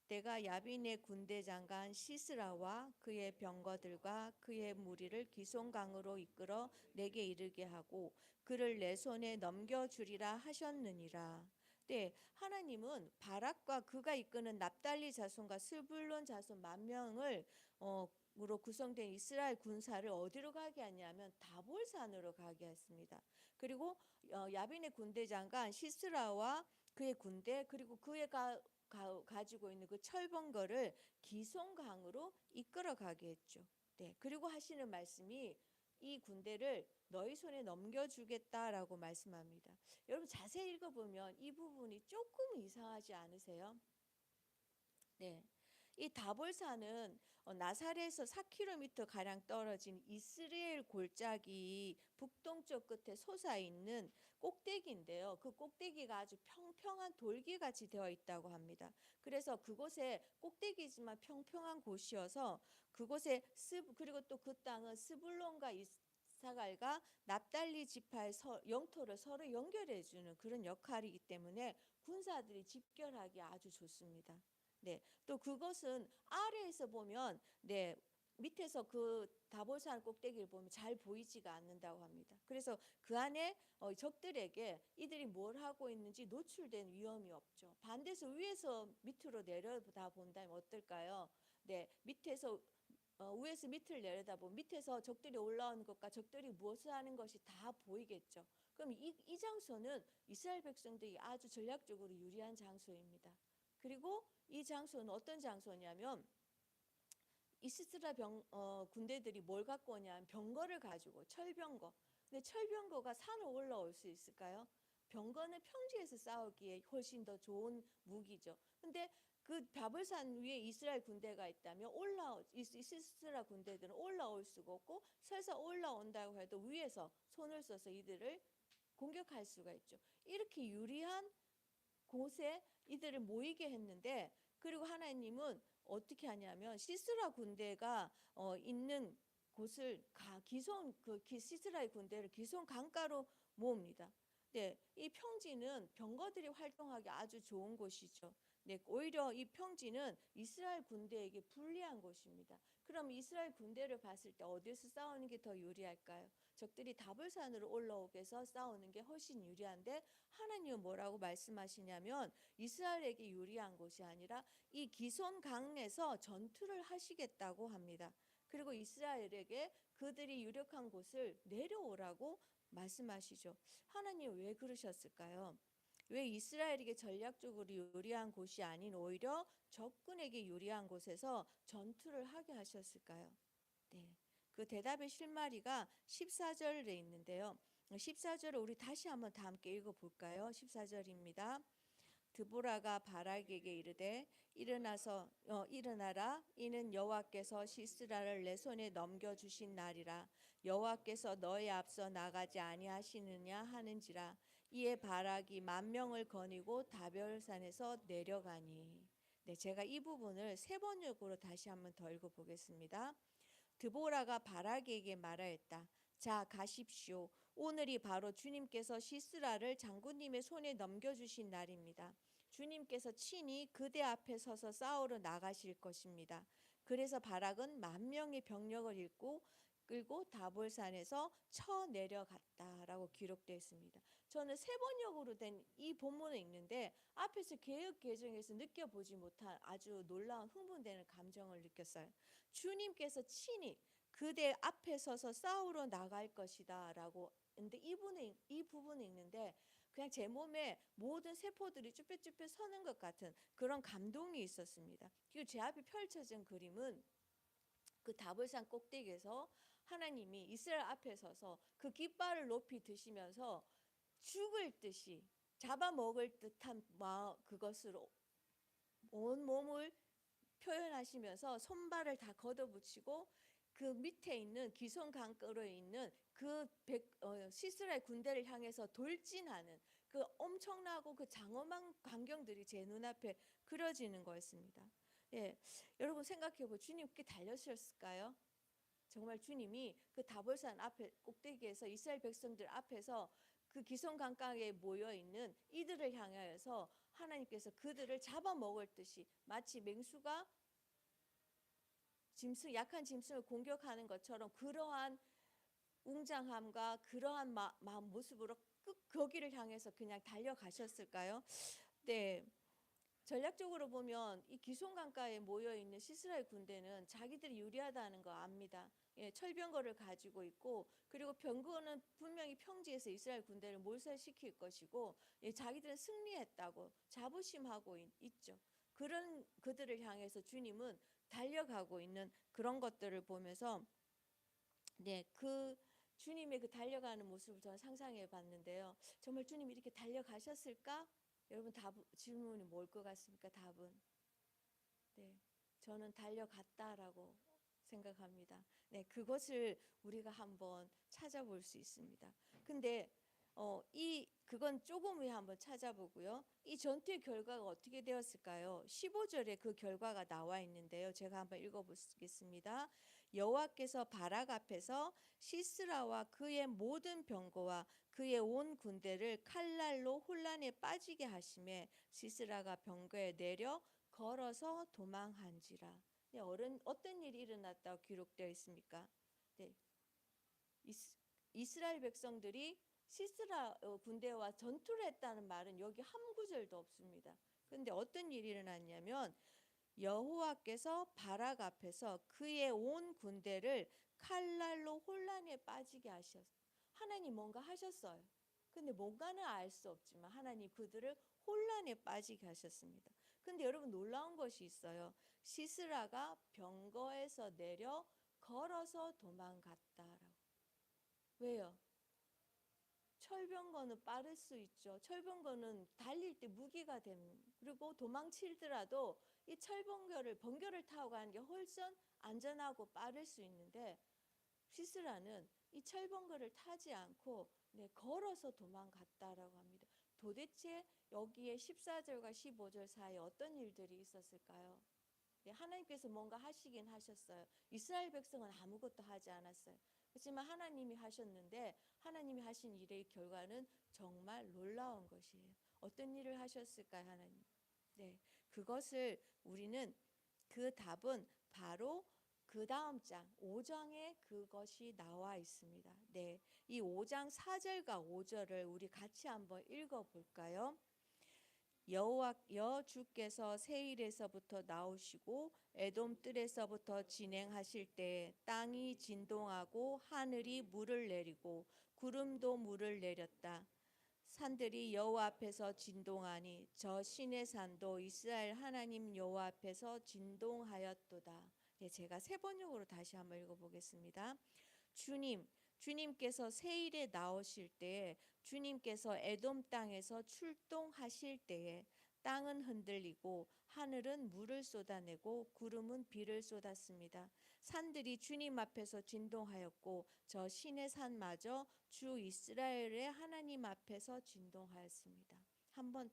내가 야빈의 군대 장관 시스라와 그의 병거들과 그의 무리를 기손강으로 이끌어 내게 이르게 하고 그를 내 손에 넘겨주리라 하셨느니라. 네, 하나님은 바락과 그가 이끄는 납달리 자손과 스불론 자손 10,000명을 으로 구성된 이스라엘 군사를 어디로 가게 하냐면 다볼산으로 가게 했습니다. 그리고 야빈의 군대 장관 시스라와 그의 군대 그리고 그가 가지고 있는 그 철번거를 기손강으로 이끌어 가게 했죠. 네, 그리고 하시는 말씀이 이 군대를 너희 손에 넘겨주겠다라고 말씀합니다. 여러분 자세히 읽어보면 이 부분이 조금 이상하지 않으세요? 네, 이 다볼산은 나사렛에서 4km 가량 떨어진 이스라엘 골짜기 북동쪽 끝에 솟아있는 꼭대기인데요. 그 꼭대기가 아주 평평한 돌기같이 되어 있다고 합니다. 그래서 그곳에 꼭대기지만 평평한 곳이어서 그곳에 그리고 또 그 땅은 스불론과 이사갈과 납달리 지파의 영토를 서로 연결해주는 그런 역할이기 때문에 군사들이 집결하기 아주 좋습니다. 네, 또 그것은 아래에서 보면 밑에서 그 다볼산 꼭대기를 보면 잘 보이지가 않는다고 합니다. 그래서 그 안에 적들에게 이들이 뭘 하고 있는지 노출된 위험이 없죠. 반대서 위에서 밑으로 내려다 본다면 어떨까요? 네, 위에서 밑을 내려다보면 밑에서 적들이 올라오는 것과 적들이 무엇을 하는 것이 다 보이겠죠. 그럼 이 장소는 이스라엘 백성들이 아주 전략적으로 유리한 장소입니다. 그리고 이 장소는 어떤 장소냐면 이스라엘 군대들이 뭘 갖고 오냐면 병거를 가지고 철병거. 근데 철병거가 산을 올라올 수 있을까요? 병거는 평지에서 싸우기에 훨씬 더 좋은 무기죠. 근데 그 바벨산 위에 이스라엘 군대가 있다면 이스라엘 군대들은 올라올 수가 없고 설사 올라온다고 해도 위에서 손을 써서 이들을 공격할 수가 있죠. 이렇게 유리한 곳에 이들을 모이게 했는데 그리고 하나님은 어떻게 하냐면 시스라 군대가 있는 곳을 시스라의 군대를 기손 강가로 모읍니다. 네, 이 평지는 병거들이 활동하기 아주 좋은 곳이죠. 네, 오히려 이 평지는 이스라엘 군대에게 불리한 곳입니다. 그럼 이스라엘 군대를 봤을 때 어디서 싸우는 게 더 유리할까요? 적들이 다볼산으로 올라오게 해서 싸우는 게 훨씬 유리한데 하나님은 뭐라고 말씀하시냐면 이스라엘에게 유리한 곳이 아니라 이 기손 강에서 전투를 하시겠다고 합니다. 그리고 이스라엘에게 그들이 유력한 곳을 내려오라고 말씀하시죠. 하나님 왜 그러셨을까요? 왜 이스라엘에게 전략적으로 유리한 곳이 아닌 오히려 적군에게 유리한 곳에서 전투를 하게 하셨을까요? 네. 그 대답의 실마리가 14절에 있는데요. 14절을 우리 다시 한번 다 함께 읽어볼까요? 14절입니다. 드보라가 바락에게 이르되 일어나라 이는 여호와께서 시스라를 내 손에 넘겨주신 날이라. 여호와께서 너의 앞서 나가지 아니하시느냐 하는지라. 이에 바락이 10,000명을 거니고 다별산에서 내려가니. 네, 제가 이 부분을 세 번역으로 다시 한번 더 읽어보겠습니다. 드보라가 바락에게 말하였다. 자, 가십시오. 오늘이 바로 주님께서 시스라를 장군님의 손에 넘겨주신 날입니다. 주님께서 친히 그대 앞에 서서 싸우러 나가실 것입니다. 그래서 바락은 10,000명의 병력을 끌고 다볼산에서 쳐 내려갔다라고 기록되어 있습니다. 저는 세 번역으로 된 이 본문을 읽는데 앞에서 개역 개정에서 느껴보지 못한 아주 놀라운 흥분되는 감정을 느꼈어요. 주님께서 친히 그대 앞에 서서 싸우러 나갈 것이다라고. 근데 이 부분을 읽는데 그냥 제 몸에 모든 세포들이 쭈뼛쭈뼛 서는 것 같은 그런 감동이 있었습니다. 그리고 제 앞에 펼쳐진 그림은 그 다볼산 꼭대기에서 하나님이 이스라엘 앞에 서서 그 깃발을 높이 드시면서 죽을 듯이 잡아먹을 듯한 그것으로 온 몸을 표현하시면서 손발을 다 걷어붙이고 그 밑에 있는 기손 강가로에 있는 그 시스라의 군대를 향해서 돌진하는 그 엄청나고 그 장엄한 광경들이 제 눈앞에 그려지는 거였습니다. 예, 여러분 생각해보면 주님께 달려주셨을까요? 정말 주님이 그 다볼산 앞에 꼭대기에서 이스라엘 백성들 앞에서 그 기손 강가에 모여 있는 이들을 향하여서 하나님께서 그들을 잡아먹을 듯이 마치 맹수가 약한 짐승을 공격하는 것처럼 그러한 웅장함과 그러한 모습으로 거기를 향해서 그냥 달려가셨을까요? 네. 전략적으로 보면 이 기손 강가에 모여 있는 시스라의 군대는 자기들이 유리하다는 거 압니다. 예, 철병거를 가지고 있고 그리고 병거는 분명히 평지에서 이스라엘 군대를 몰살시킬 것이고 예, 자기들은 승리했다고 자부심하고 있죠. 그런 그들을 향해서 주님은 달려가고 있는 그런 것들을 보면서 네, 그 주님의 그 달려가는 모습을 저는 상상해 봤는데요. 정말 주님이 이렇게 달려가셨을까? 여러분 질문이 뭘 것 같습니까? 답은 네, 저는 달려갔다라고 생각합니다. 네, 그것을 우리가 한번 찾아볼 수 있습니다. 근데 그건 조금 후에 한번 찾아보고요. 이 전투의 결과가 어떻게 되었을까요? 15절에 그 결과가 나와 있는데요. 제가 한번 읽어보겠습니다. 여호와께서 바락 앞에서 시스라와 그의 모든 병거와 그의 온 군대를 칼날로 혼란에 빠지게 하심에 시스라가 병거에 내려 걸어서 도망한지라. 네, 어떤 일이 일어났다고 기록되어 있습니까? 네, 이스라엘 백성들이 시스라 군대와 전투를 했다는 말은 여기 한 구절도 없습니다. 그런데 어떤 일이 일어났냐면 여호와께서 바락 앞에서 그의 온 군대를 칼날로 혼란에 빠지게 하셨어요. 하나님 뭔가 하셨어요. 근데 뭔가는 알 수 없지만 하나님 그들을 혼란에 빠지게 하셨습니다. 근데 여러분 놀라운 것이 있어요. 시스라가 병거에서 내려 걸어서 도망갔다라고. 왜요? 철병거는 빠를 수 있죠. 철병거는 달릴 때 무기가 됩니다. 그리고 도망치더라도 이 번개를 타고 가는 게 훨씬 안전하고 빠를 수 있는데 시스라는 이 철번거를 타지 않고 걸어서 도망갔다라고 합니다. 도대체 여기에 14절과 15절 사이에 어떤 일들이 있었을까요? 하나님께서 뭔가 하시긴 하셨어요. 이스라엘 백성은 아무것도 하지 않았어요. 그렇지만 하나님이 하셨는데 하나님이 하신 일의 결과는 정말 놀라운 것이에요. 어떤 일을 하셨을까요, 하나님? 네, 그것을 우리는 그 답은 바로 그 다음 장 5장에 그것이 나와 있습니다. 네, 이 5장 4절과 5절을 우리 같이 한번 읽어볼까요? 주께서 세일에서부터 나오시고 에돔 뜰에서부터 진행하실 때 땅이 진동하고 하늘이 물을 내리고 구름도 물을 내렸다. 산들이 여호와 앞에서 진동하니 저 신의 산도 이스라엘 하나님 여호와 앞에서 진동하였도다. 네, 제가 세 번역으로 다시 한번 읽어보겠습니다. 주님께서 세일에 나오실 때에, 주님께서 에돔 땅에서 출동하실 때에 땅은 흔들리고 하늘은 물을 쏟아내고 구름은 비를 쏟았습니다. 산들이 주님 앞에서 진동하였고 저 신의 산마저 주 이스라엘의 하나님 앞에서 진동하였습니다. 한번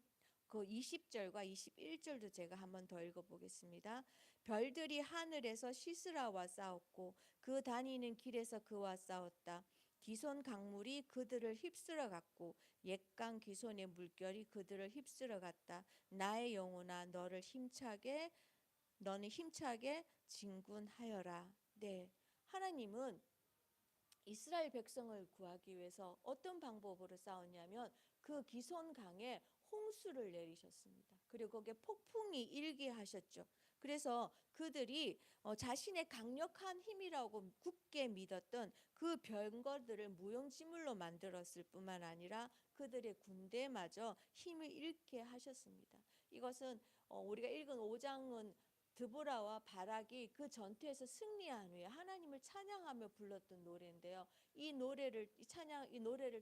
그 20절과 21절도 제가 한번 더 읽어보겠습니다. 별들이 하늘에서 시스라와 싸웠고 그 다니는 길에서 그와 싸웠다. 기손 강물이 그들을 휩쓸어 갔고 옛강 기손의 물결이 그들을 휩쓸어 갔다. 나의 영혼아 너는 힘차게 진군하여라. 네, 하나님은 이스라엘 백성을 구하기 위해서 어떤 방법으로 싸웠냐면 그 기손 강에 홍수를 내리셨습니다. 그리고 거기에 폭풍이 일게 하셨죠. 그래서 그들이 자신의 강력한 힘이라고 굳게 믿었던 그 병거들을 무용지물로 만들었을 뿐만 아니라 그들의 군대마저 힘을 잃게 하셨습니다. 이것은 우리가 읽은 5장은 드보라와 바락이 그 전투에서 승리한 후에 하나님을 찬양하며 불렀던 노래인데요. 이 노래를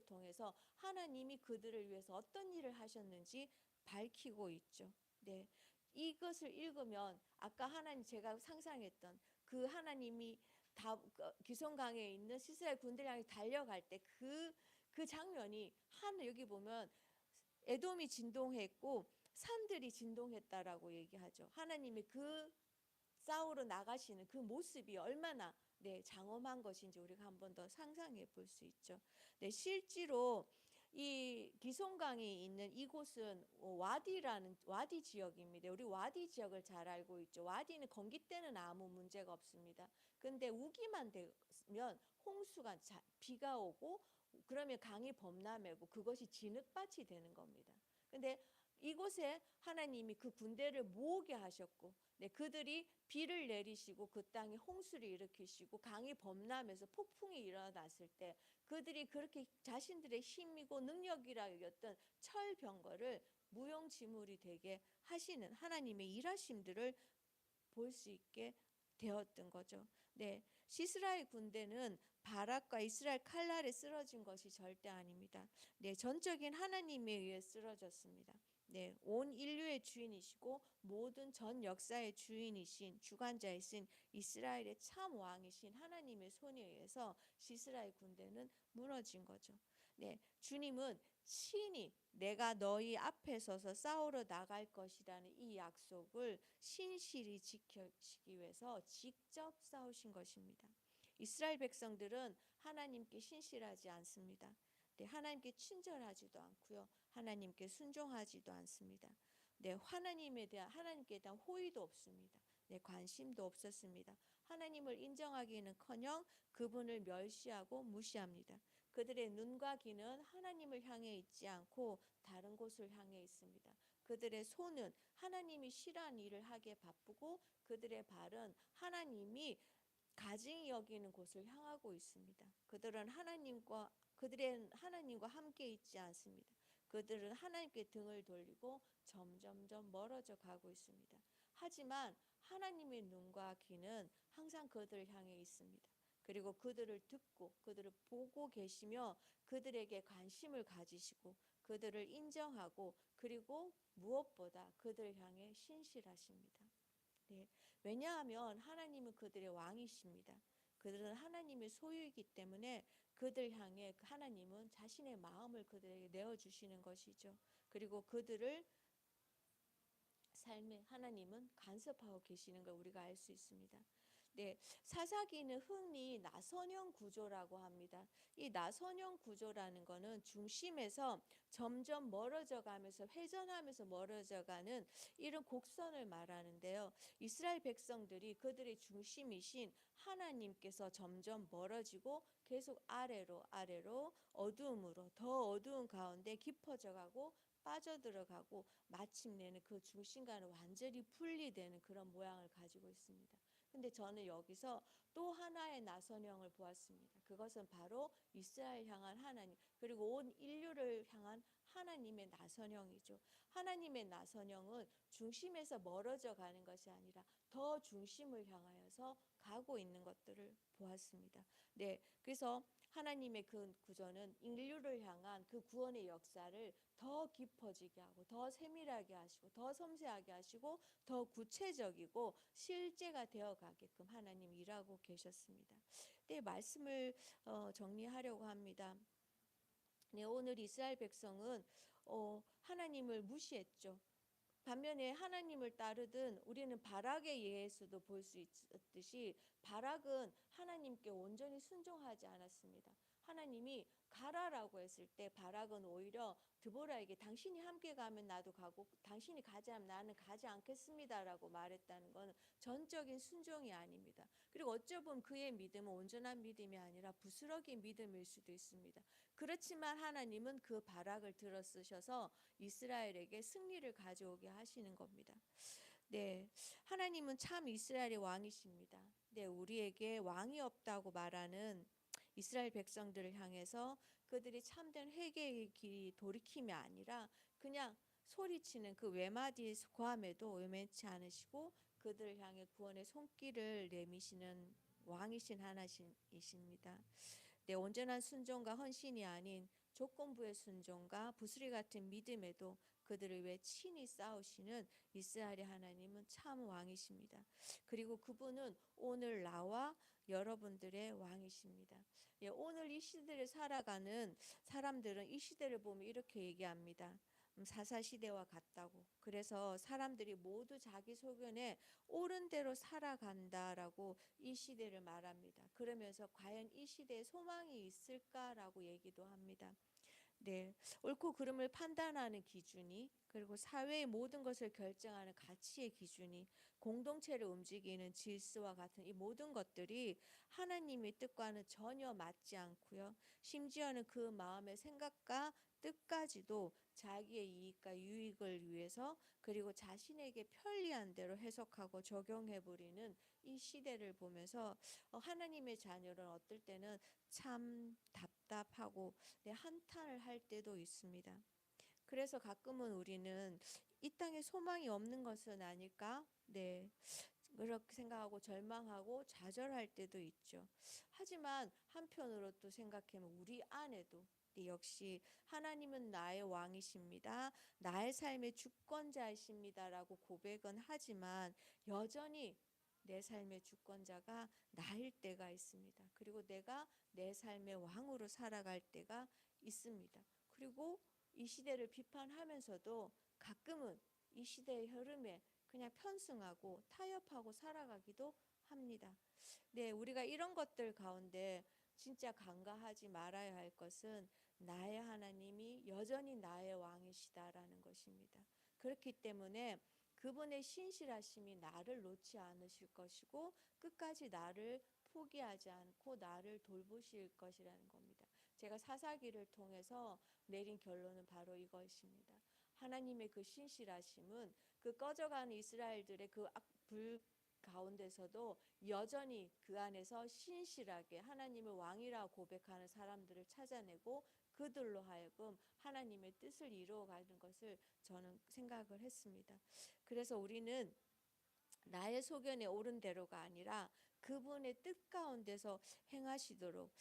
통해서 하나님이 그들을 위해서 어떤 일을 하셨는지 밝히고 있죠. 네. 이것을 읽으면 아까 하나님 제가 상상했던 그 하나님이 기손강에 있는 시스라엘 군대를 향해 달려갈 때 그 장면이 하늘 여기 보면 에돔이 진동했고 산들이 진동했다라고 얘기하죠. 하나님이 그 싸우러 나가시는 그 모습이 얼마나 장엄한 것인지 우리가 한 번 더 상상해 볼 수 있죠. 네, 실제로 이 기손강이 있는 이곳은 와디 지역입니다. 우리 와디 지역을 잘 알고 있죠. 와디는 건기 때는 아무 문제가 없습니다. 근데 우기만 되면 비가 오고 그러면 강이 범람하고 그것이 진흙밭이 되는 겁니다. 근데 이곳에 하나님이 그 군대를 모으게 하셨고 그들이 비를 내리시고 그 땅에 홍수를 일으키시고 강이 범람해서 폭풍이 일어났을 때 그들이 그렇게 자신들의 힘이고 능력이라 여겼던 철병거를 무용지물이 되게 하시는 하나님의 일하심들을 볼 수 있게 되었던 거죠. 네, 시스라의 군대는 바락과 이스라엘 칼날에 쓰러진 것이 절대 아닙니다. 네, 전적인 하나님에 의해 쓰러졌습니다. 네, 온 인류의 주인이시고 모든 전 역사의 주인이신 주관자이신 이스라엘의 참 왕이신 하나님의 손에 의해서 시스라의 군대는 무너진 거죠. 네, 주님은 친히 내가 너희 앞에 서서 싸우러 나갈 것이라는 이 약속을 신실히 지키시기 위해서 직접 싸우신 것입니다. 이스라엘 백성들은 하나님께 신실하지 않습니다. 네, 하나님께 친절하지도 않고요. 하나님께 순종하지도 않습니다. 네, 하나님께 대한 호의도 없습니다. 네, 관심도 없었습니다. 하나님을 인정하기는커녕 그분을 멸시하고 무시합니다. 그들의 눈과 귀는 하나님을 향해 있지 않고 다른 곳을 향해 있습니다. 그들의 손은 하나님이 싫어하는 일을 하기에 바쁘고 그들의 발은 하나님이 가증히 여기는 곳을 향하고 있습니다. 그들은 하나님과 함께 있지 않습니다. 그들은 하나님께 등을 돌리고 점점점 멀어져 가고 있습니다. 하지만 하나님의 눈과 귀는 항상 그들을 향해 있습니다. 그리고 그들을 듣고 그들을 보고 계시며 그들에게 관심을 가지시고 그들을 인정하고 그리고 무엇보다 그들을 향해 신실하십니다. 네, 왜냐하면 하나님은 그들의 왕이십니다. 그들은 하나님의 소유이기 때문에 그들 향해 하나님은 자신의 마음을 그들에게 내어주시는 것이죠. 그리고 그들을 삶에 하나님은 간섭하고 계시는 걸 우리가 알 수 있습니다. 네, 사사기는 흔히 나선형 구조라고 합니다. 이 나선형 구조라는 것은 중심에서 점점 멀어져 가면서 회전하면서 멀어져 가는 이런 곡선을 말하는데요. 이스라엘 백성들이 그들의 중심이신 하나님께서 점점 멀어지고 계속 아래로 어두움으로 더 어두운 가운데 깊어져 가고 빠져들어가고 마침내는 그 중심과는 완전히 분리되는 그런 모양을 가지고 있습니다. 근데 저는 여기서 또 하나의 나선형을 보았습니다. 그것은 바로 이스라엘 향한 하나님 그리고 온 인류를 향한 하나님의 나선형이죠. 하나님의 나선형은 중심에서 멀어져 가는 것이 아니라 더 중심을 향하여서 가고 있는 것들을 보았습니다. 네, 그래서 하나님의 그 구조는 인류를 향한 그 구원의 역사를 더 깊어지게 하고 더 세밀하게 하시고 더 섬세하게 하시고 더 구체적이고 실제가 되어 가게끔 하나님 일하고 계셨습니다. 네, 말씀을 정리하려고 합니다. 네, 오늘 이스라엘 백성은 하나님을 무시했죠. 반면에 하나님을 따르던 우리는 바락의 예에서도 볼 수 있듯이 바락은 하나님께 온전히 순종하지 않았습니다. 하나님이 가라라고 했을 때 바락은 오히려 드보라에게 당신이 함께 가면 나도 가고 당신이 가지 않으면 나는 가지 않겠습니다라고 말했다는 것은 전적인 순종이 아닙니다. 그리고 어쩌면 그의 믿음은 온전한 믿음이 아니라 부스러기 믿음일 수도 있습니다. 그렇지만 하나님은 그 바락을 들어 쓰셔서 이스라엘에게 승리를 가져오게 하시는 겁니다. 네, 하나님은 참 이스라엘의 왕이십니다. 네, 우리에게 왕이 없다고 말하는 이스라엘 백성들을 향해서 그들이 참된 회개의 길이 돌이킴이 아니라 그냥 소리치는 그 외마디 고함에도 외면치 않으시고 그들을 향해 구원의 손길을 내미시는 왕이신 하나님이십니다. 내 온전한 순종과 헌신이 아닌 조건부의 순종과 부스리 같은 믿음에도 그들을 위해 친히 싸우시는 이스라엘의 하나님은 참 왕이십니다. 그리고 그분은 오늘 나와 여러분들의 왕이십니다. 예, 오늘 이 시대를 살아가는 사람들은 이 시대를 보면 이렇게 얘기합니다. 사사시대와 같다고. 그래서 사람들이 모두 자기 소견에 옳은 대로 살아간다라고 이 시대를 말합니다. 그러면서 과연 이 시대에 소망이 있을까라고 얘기도 합니다. 네, 옳고 그름을 판단하는 기준이 그리고 사회의 모든 것을 결정하는 가치의 기준이 공동체를 움직이는 질서와 같은 이 모든 것들이 하나님의 뜻과는 전혀 맞지 않고요. 심지어는 그 마음의 생각과 뜻까지도 자기의 이익과 유익을 위해서 그리고 자신에게 편리한 대로 해석하고 적용해버리는 이 시대를 보면서 하나님의 자녀는 어떨 때는 참 답답하고 한탄을 할 때도 있습니다. 그래서 가끔은 우리는 이 땅에 소망이 없는 것은 아닐까? 네. 그렇게 생각하고 절망하고 좌절할 때도 있죠. 하지만 한편으로 또 생각하면 우리 안에도 역시 하나님은 나의 왕이십니다. 나의 삶의 주권자이십니다라고 고백은 하지만 여전히 내 삶의 주권자가 나일 때가 있습니다. 그리고 내가 내 삶의 왕으로 살아갈 때가 있습니다. 그리고 이 시대를 비판하면서도 가끔은 이 시대의 흐름에 그냥 편승하고 타협하고 살아가기도 합니다. 네, 우리가 이런 것들 가운데 진짜 간과하지 말아야 할 것은 나의 하나님이 여전히 나의 왕이시다라는 것입니다. 그렇기 때문에 그분의 신실하심이 나를 놓지 않으실 것이고 끝까지 나를 포기하지 않고 나를 돌보실 것이라는 겁니다. 제가 사사기를 통해서 내린 결론은 바로 이것입니다. 하나님의 그 신실하심은 그 꺼져가는 이스라엘들의 그 불 가운데서도 여전히 그 안에서 신실하게 하나님을 왕이라 고백하는 사람들을 찾아내고 그들로 하여금 하나님의 뜻을 이루어가는 것을 저는 생각을 했습니다. 그래서 우리는 나의 소견에 옳은 대로가 아니라 그분의 뜻 가운데서 행하시도록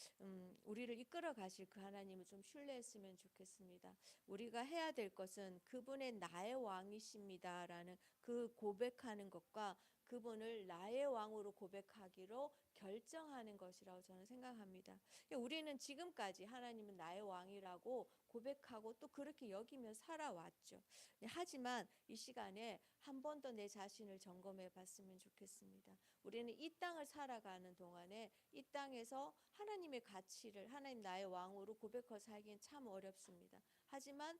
우리를 이끌어 가실 그 하나님을 좀 신뢰했으면 좋겠습니다. 우리가 해야 될 것은 그분의 나의 왕이십니다라는 그 고백하는 것과 그분을 나의 왕으로 고백하기로 결정하는 것이라고 저는 생각합니다. 우리는 지금까지 하나님은 나의 왕이라고 고백하고 또 그렇게 여기며 살아왔죠. 하지만 이 시간에 한 번 더 내 자신을 점검해 봤으면 좋겠습니다. 우리는 이 땅을 살아가는 동안에 이 땅에서 하나님의 가치를 하나님 나의 왕으로 고백하고 살기는 참 어렵습니다. 하지만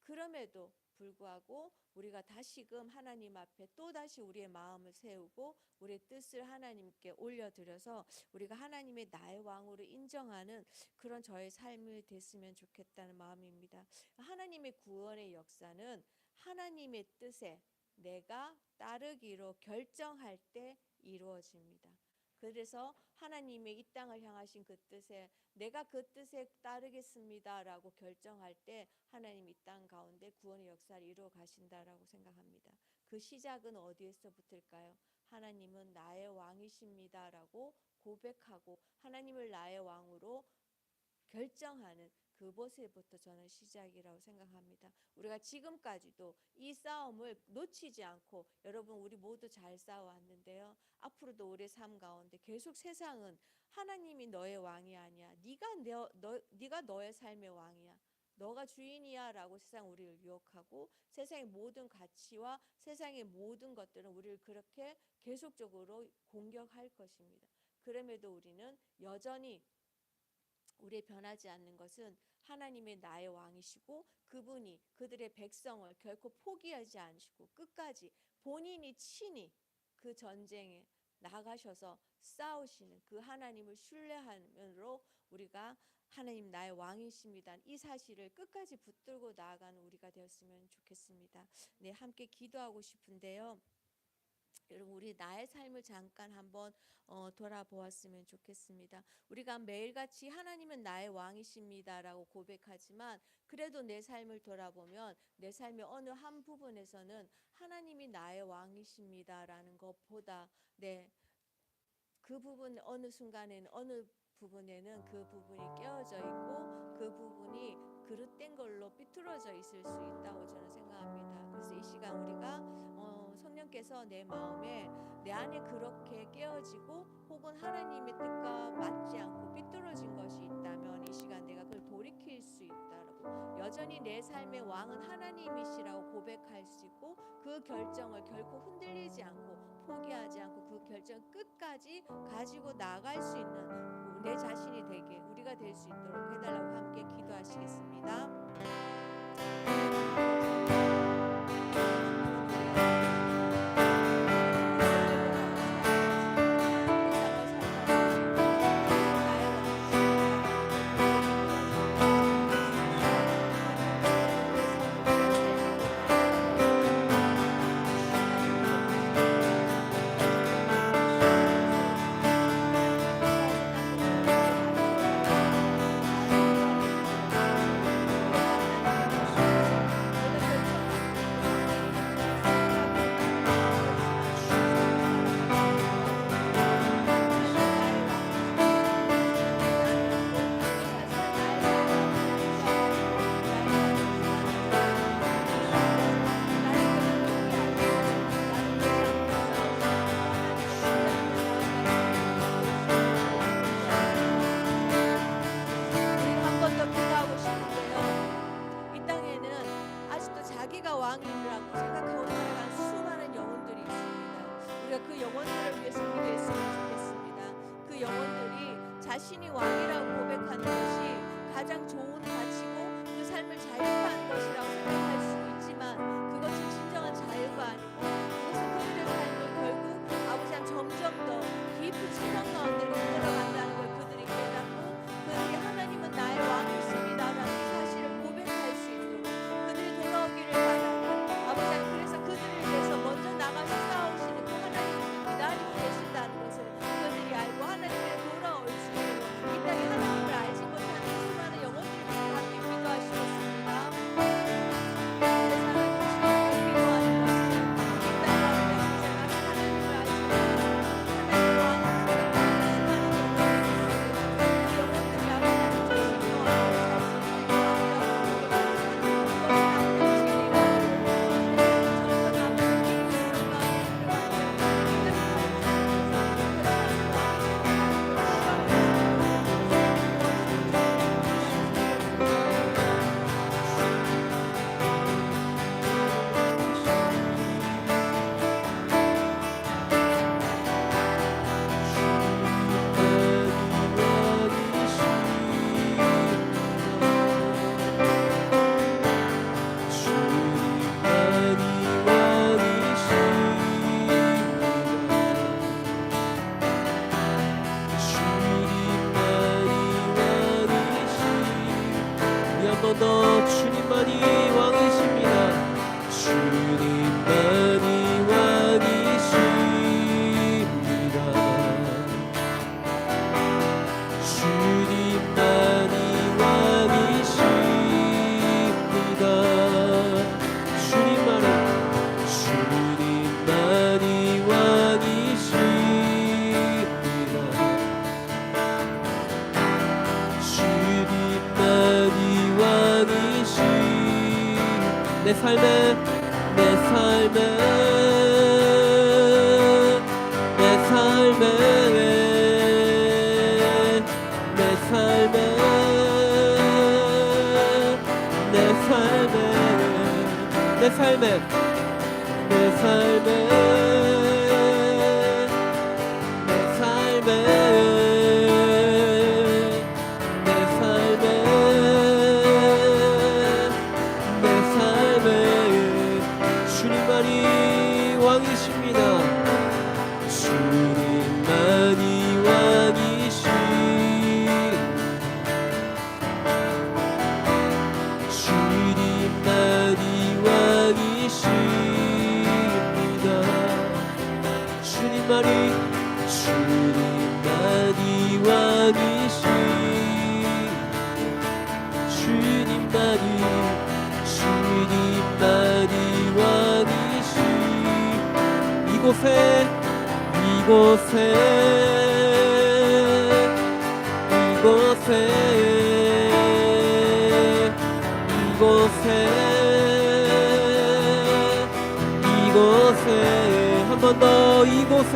그럼에도 불구하고 우리가 다시금 하나님 앞에 또다시 우리의 마음을 세우고 우리의 뜻을 하나님께 올려드려서 우리가 하나님의 나의 왕으로 인정하는 그런 저의 삶이 됐으면 좋겠다는 마음입니다. 하나님의 구원의 역사는 하나님의 뜻에 내가 따르기로 결정할 때 이루어집니다. 그래서 하나님의 이 땅을 향하신 그 뜻에 내가 그 뜻에 따르겠습니다라고 결정할 때 하나님 이 땅 가운데 구원의 역사를 이루어 가신다라고 생각합니다. 그 시작은 어디에서부터일까요? 하나님은 나의 왕이십니다라고 고백하고 하나님을 나의 왕으로 결정하는 그곳에부터 저는 시작이라고 생각합니다. 우리가 지금까지도 이 싸움을 놓치지 않고 여러분 우리 모두 잘 싸워왔는데요. 앞으로도 우리의 삶 가운데 계속 세상은 하나님이 너의 왕이 아니야. 네가 너의 삶의 왕이야. 너가 주인이야 라고 세상 우리를 유혹하고 세상의 모든 가치와 세상의 모든 것들은 우리를 그렇게 계속적으로 공격할 것입니다. 그럼에도 우리는 여전히 우리의 변하지 않는 것은 하나님의 나의 왕이시고 그분이 그들의 백성을 결코 포기하지 않으시고 끝까지 본인이 친히 그 전쟁에 나가셔서 싸우시는 그 하나님을 신뢰함으로 우리가 하나님 나의 왕이십니다. 이 사실을 끝까지 붙들고 나아가는 우리가 되었으면 좋겠습니다. 네, 함께 기도하고 싶은데요. 여러분 우리 나의 삶을 잠깐 한번 돌아보았으면 좋겠습니다. 우리가 매일같이 하나님은 나의 왕이십니다라고 고백하지만 그래도 내 삶을 돌아보면 내 삶의 어느 한 부분에서는 하나님이 나의 왕이십니다라는 것보다 그 부분 어느 순간에는 어느 부분에는 그 부분이 깨어져 있고 그 부분이 그릇된 걸로 삐뚤어져 있을 수 있다고 저는 생각합니다. 그래서 이 시간 우리가 성령께서 내 마음에 내 안에 그렇게 깨어지고 혹은 하나님의 뜻과 맞지 않고 삐뚤어진 것이 있다면 이 시간 내가 그걸 돌이킬 수 있다라고 여전히 내 삶의 왕은 하나님이시라고 고백할 수 있고 그 결정을 결코 흔들리지 않고 포기하지 않고 그 결정 끝까지 가지고 나갈 수 있는 내 자신이 되게 우리가 될 수 있도록 해달라고 함께 기도하시겠습니다. 자기가 왕이라고 생각하고 살아가는 수많은 영혼들이 있습니다. 우리가 그 영혼들을 위해서 기도했으면 좋겠습니다. 그 영혼들이 자신이 왕이라고 고백하는 것이 가장 좋은 가치고 그 삶을 자유한 것이라고 생각할 수 있지만 그것은 진정한 자유가 아니고 그것은 그들의 삶을 결국 아버지랑 점점 더 깊은 침상 가운데로 들어간다는 걸 그들이 깨닫고 그들이 하나님은 나의 왕이십니다라는 이 사실을 고백할 수 있도록 그들이 돌아오기를 바라고 아버지 그래서 그들을 위해서 먼저 나가서 싸우시는 그 하나님이 기다리고 계신다는 것을 그들이 알고 하나님께 돌아올 수 있도록 이 땅에 하나님을 알지 못하는 수많은 영혼들을 위해서 함께 기도하시겠습니다. 더 주님만이 왕이십니다. 주님만이 왕이십니다. 내 삶에 내 삶에 내 삶에 내 삶에 내 삶에 내 삶에 내 삶에 내 삶에 내 삶에 주님만이 왕이십니다. 주님만이 왕이십니다. 주님만이 왕이십니다. 주님만이 왕이시 주님만이 왕이시 이곳에 한 번 더 이곳에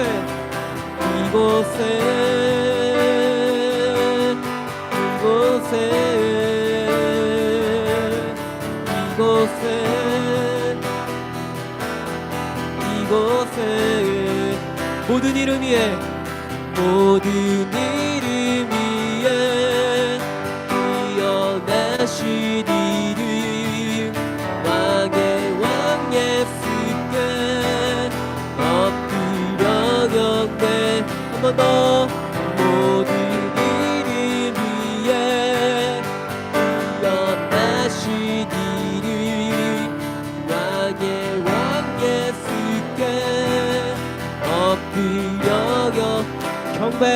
모든 이름 위에 뛰어나신 이름 왕의 왕 예수께 엎드려 경배 한 번 더 모든 이름 위에 뛰어나신 이름 왕의 왕 예수께 엎드려 경배해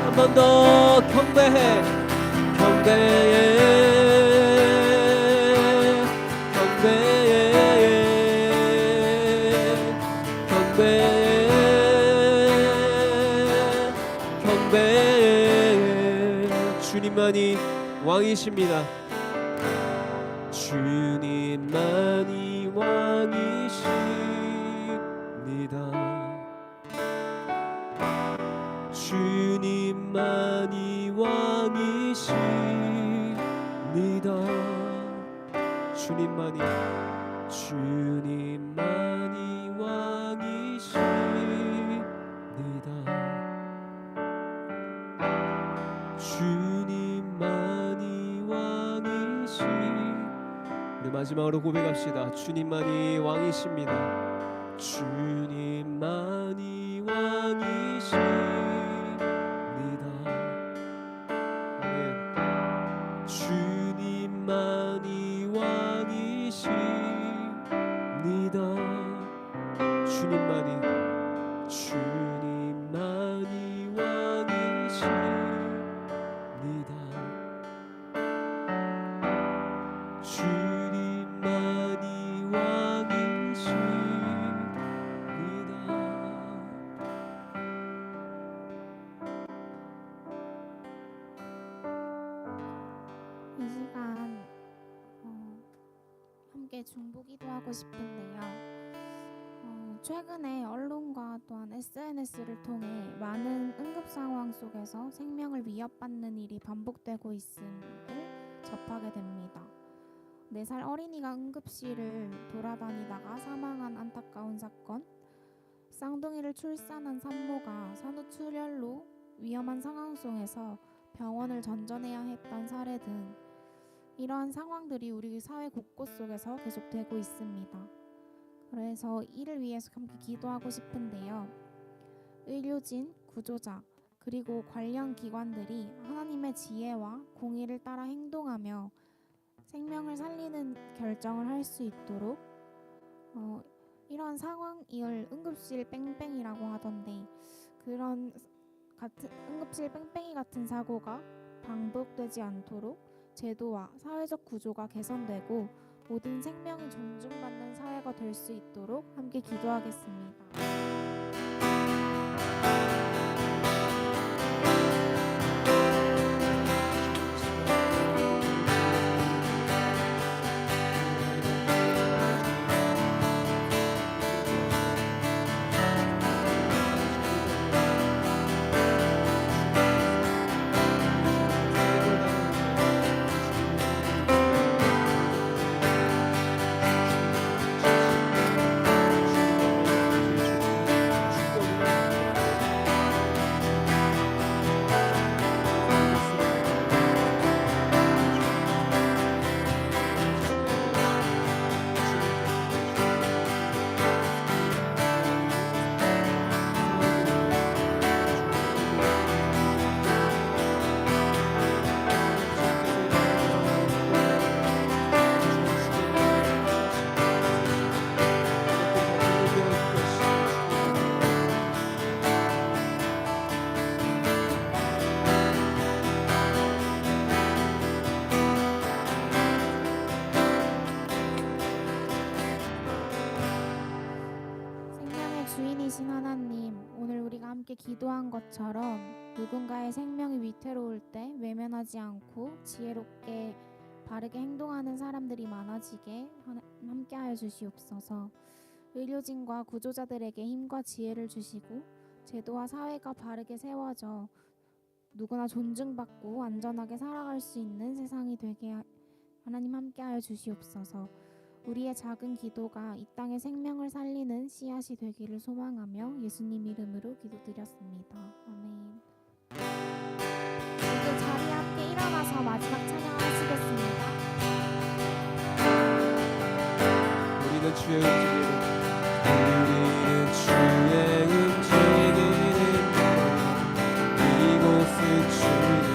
한 번 더 경배해 주님만이 왕이십니다. 주님만이 왕이십니다. 주님만이 왕이십니다. 주님만이 왕이십니다. 주님만이 왕이시 우리 마지막으로 고백합시다. 주님만이 왕이십니다. 주님만이 왕이십니다. 아멘. 주님만이 왕이십니다. 주님만이 왕이십니다. 주님만이 왕이십니다. 이 시간 함께 중보기도 하고 싶은데요. 최근에 언론과 또한 SNS를 통해 많은 응급 상황 속에서 생명을 위협받는 일이 반복되고 있음을 접하게 됩니다. 4살 어린이가 응급실을 돌아다니다가 사망한 안타까운 사건, 쌍둥이를 출산한 산모가 산후출혈로 위험한 상황 속에서 병원을 전전해야 했던 사례 등 이러한 상황들이 우리 사회 곳곳 속에서 계속되고 있습니다. 그래서 이를 위해서 함께 기도하고 싶은데요. 의료진, 구조자, 그리고 관련 기관들이 하나님의 지혜와 공의를 따라 행동하며 생명을 살리는 결정을 할 수 있도록 이런 상황을 응급실 뺑뺑이라고 하던데 그런 응급실 뺑뺑이 같은 사고가 반복되지 않도록 제도와 사회적 구조가 개선되고 모든 생명이 존중받는 사회가 될 수 있도록 함께 기도하겠습니다. 생명의 주인이신 하나님, 오늘 우리가 함께 기도한 것처럼 누군가의 생명이 위태로울 때 외면하지 않고 지혜롭게 바르게 행동하는 사람들이 많아지게 함께하여 주시옵소서. 의료진과 구조자들에게 힘과 지혜를 주시고 제도와 사회가 바르게 세워져 누구나 존중받고 안전하게 살아갈 수 있는 세상이 되게 하나님 함께하여 주시옵소서. 우리의 작은 기도가 이 땅의 생명을 살리는 씨앗이 되기를 소망하며 예수님 이름으로 기도드렸습니다. 아멘. 모두 자리에 함께 일어나서 마지막 찬양하시겠습니다. 우리는 주의 움직이는 이곳은 주님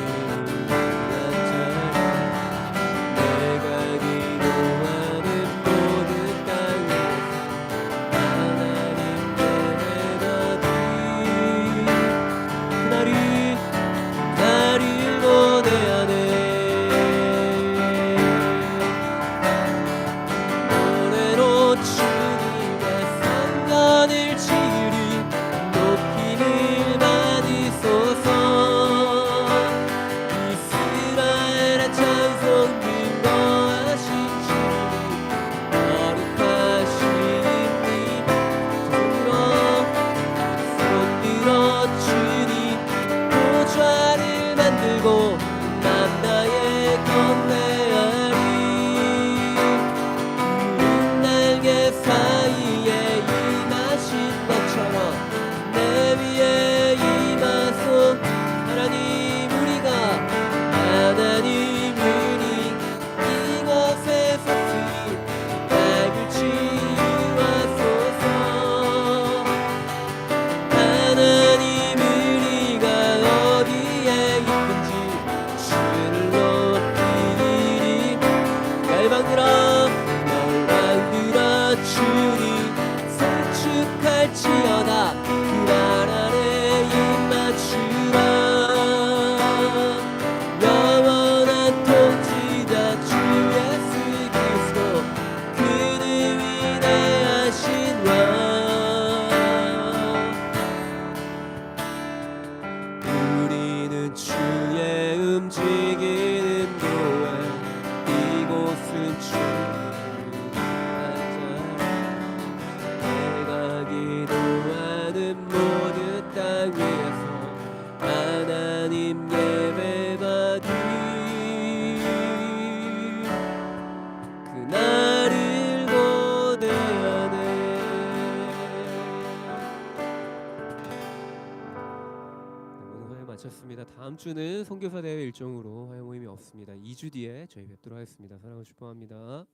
마쳤습니다. 다음 주는 선교사 대회 일정으로 화요 모임이 없습니다. 2주 뒤에 저희 뵙도록 하겠습니다. 사랑을 축복합니다.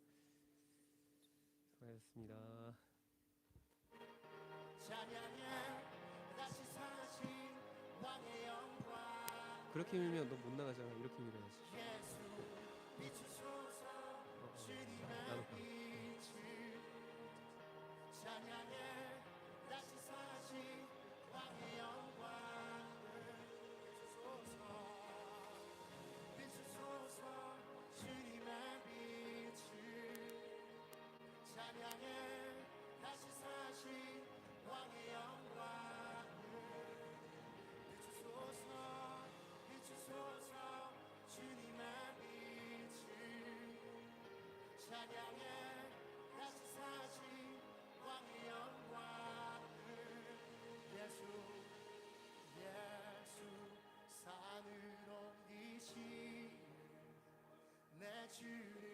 수고하셨습니다. 그렇게 밀면 너 못 나가잖아. 이렇게 밀어야지. 나도 봐. 산을 옮기시 내 주를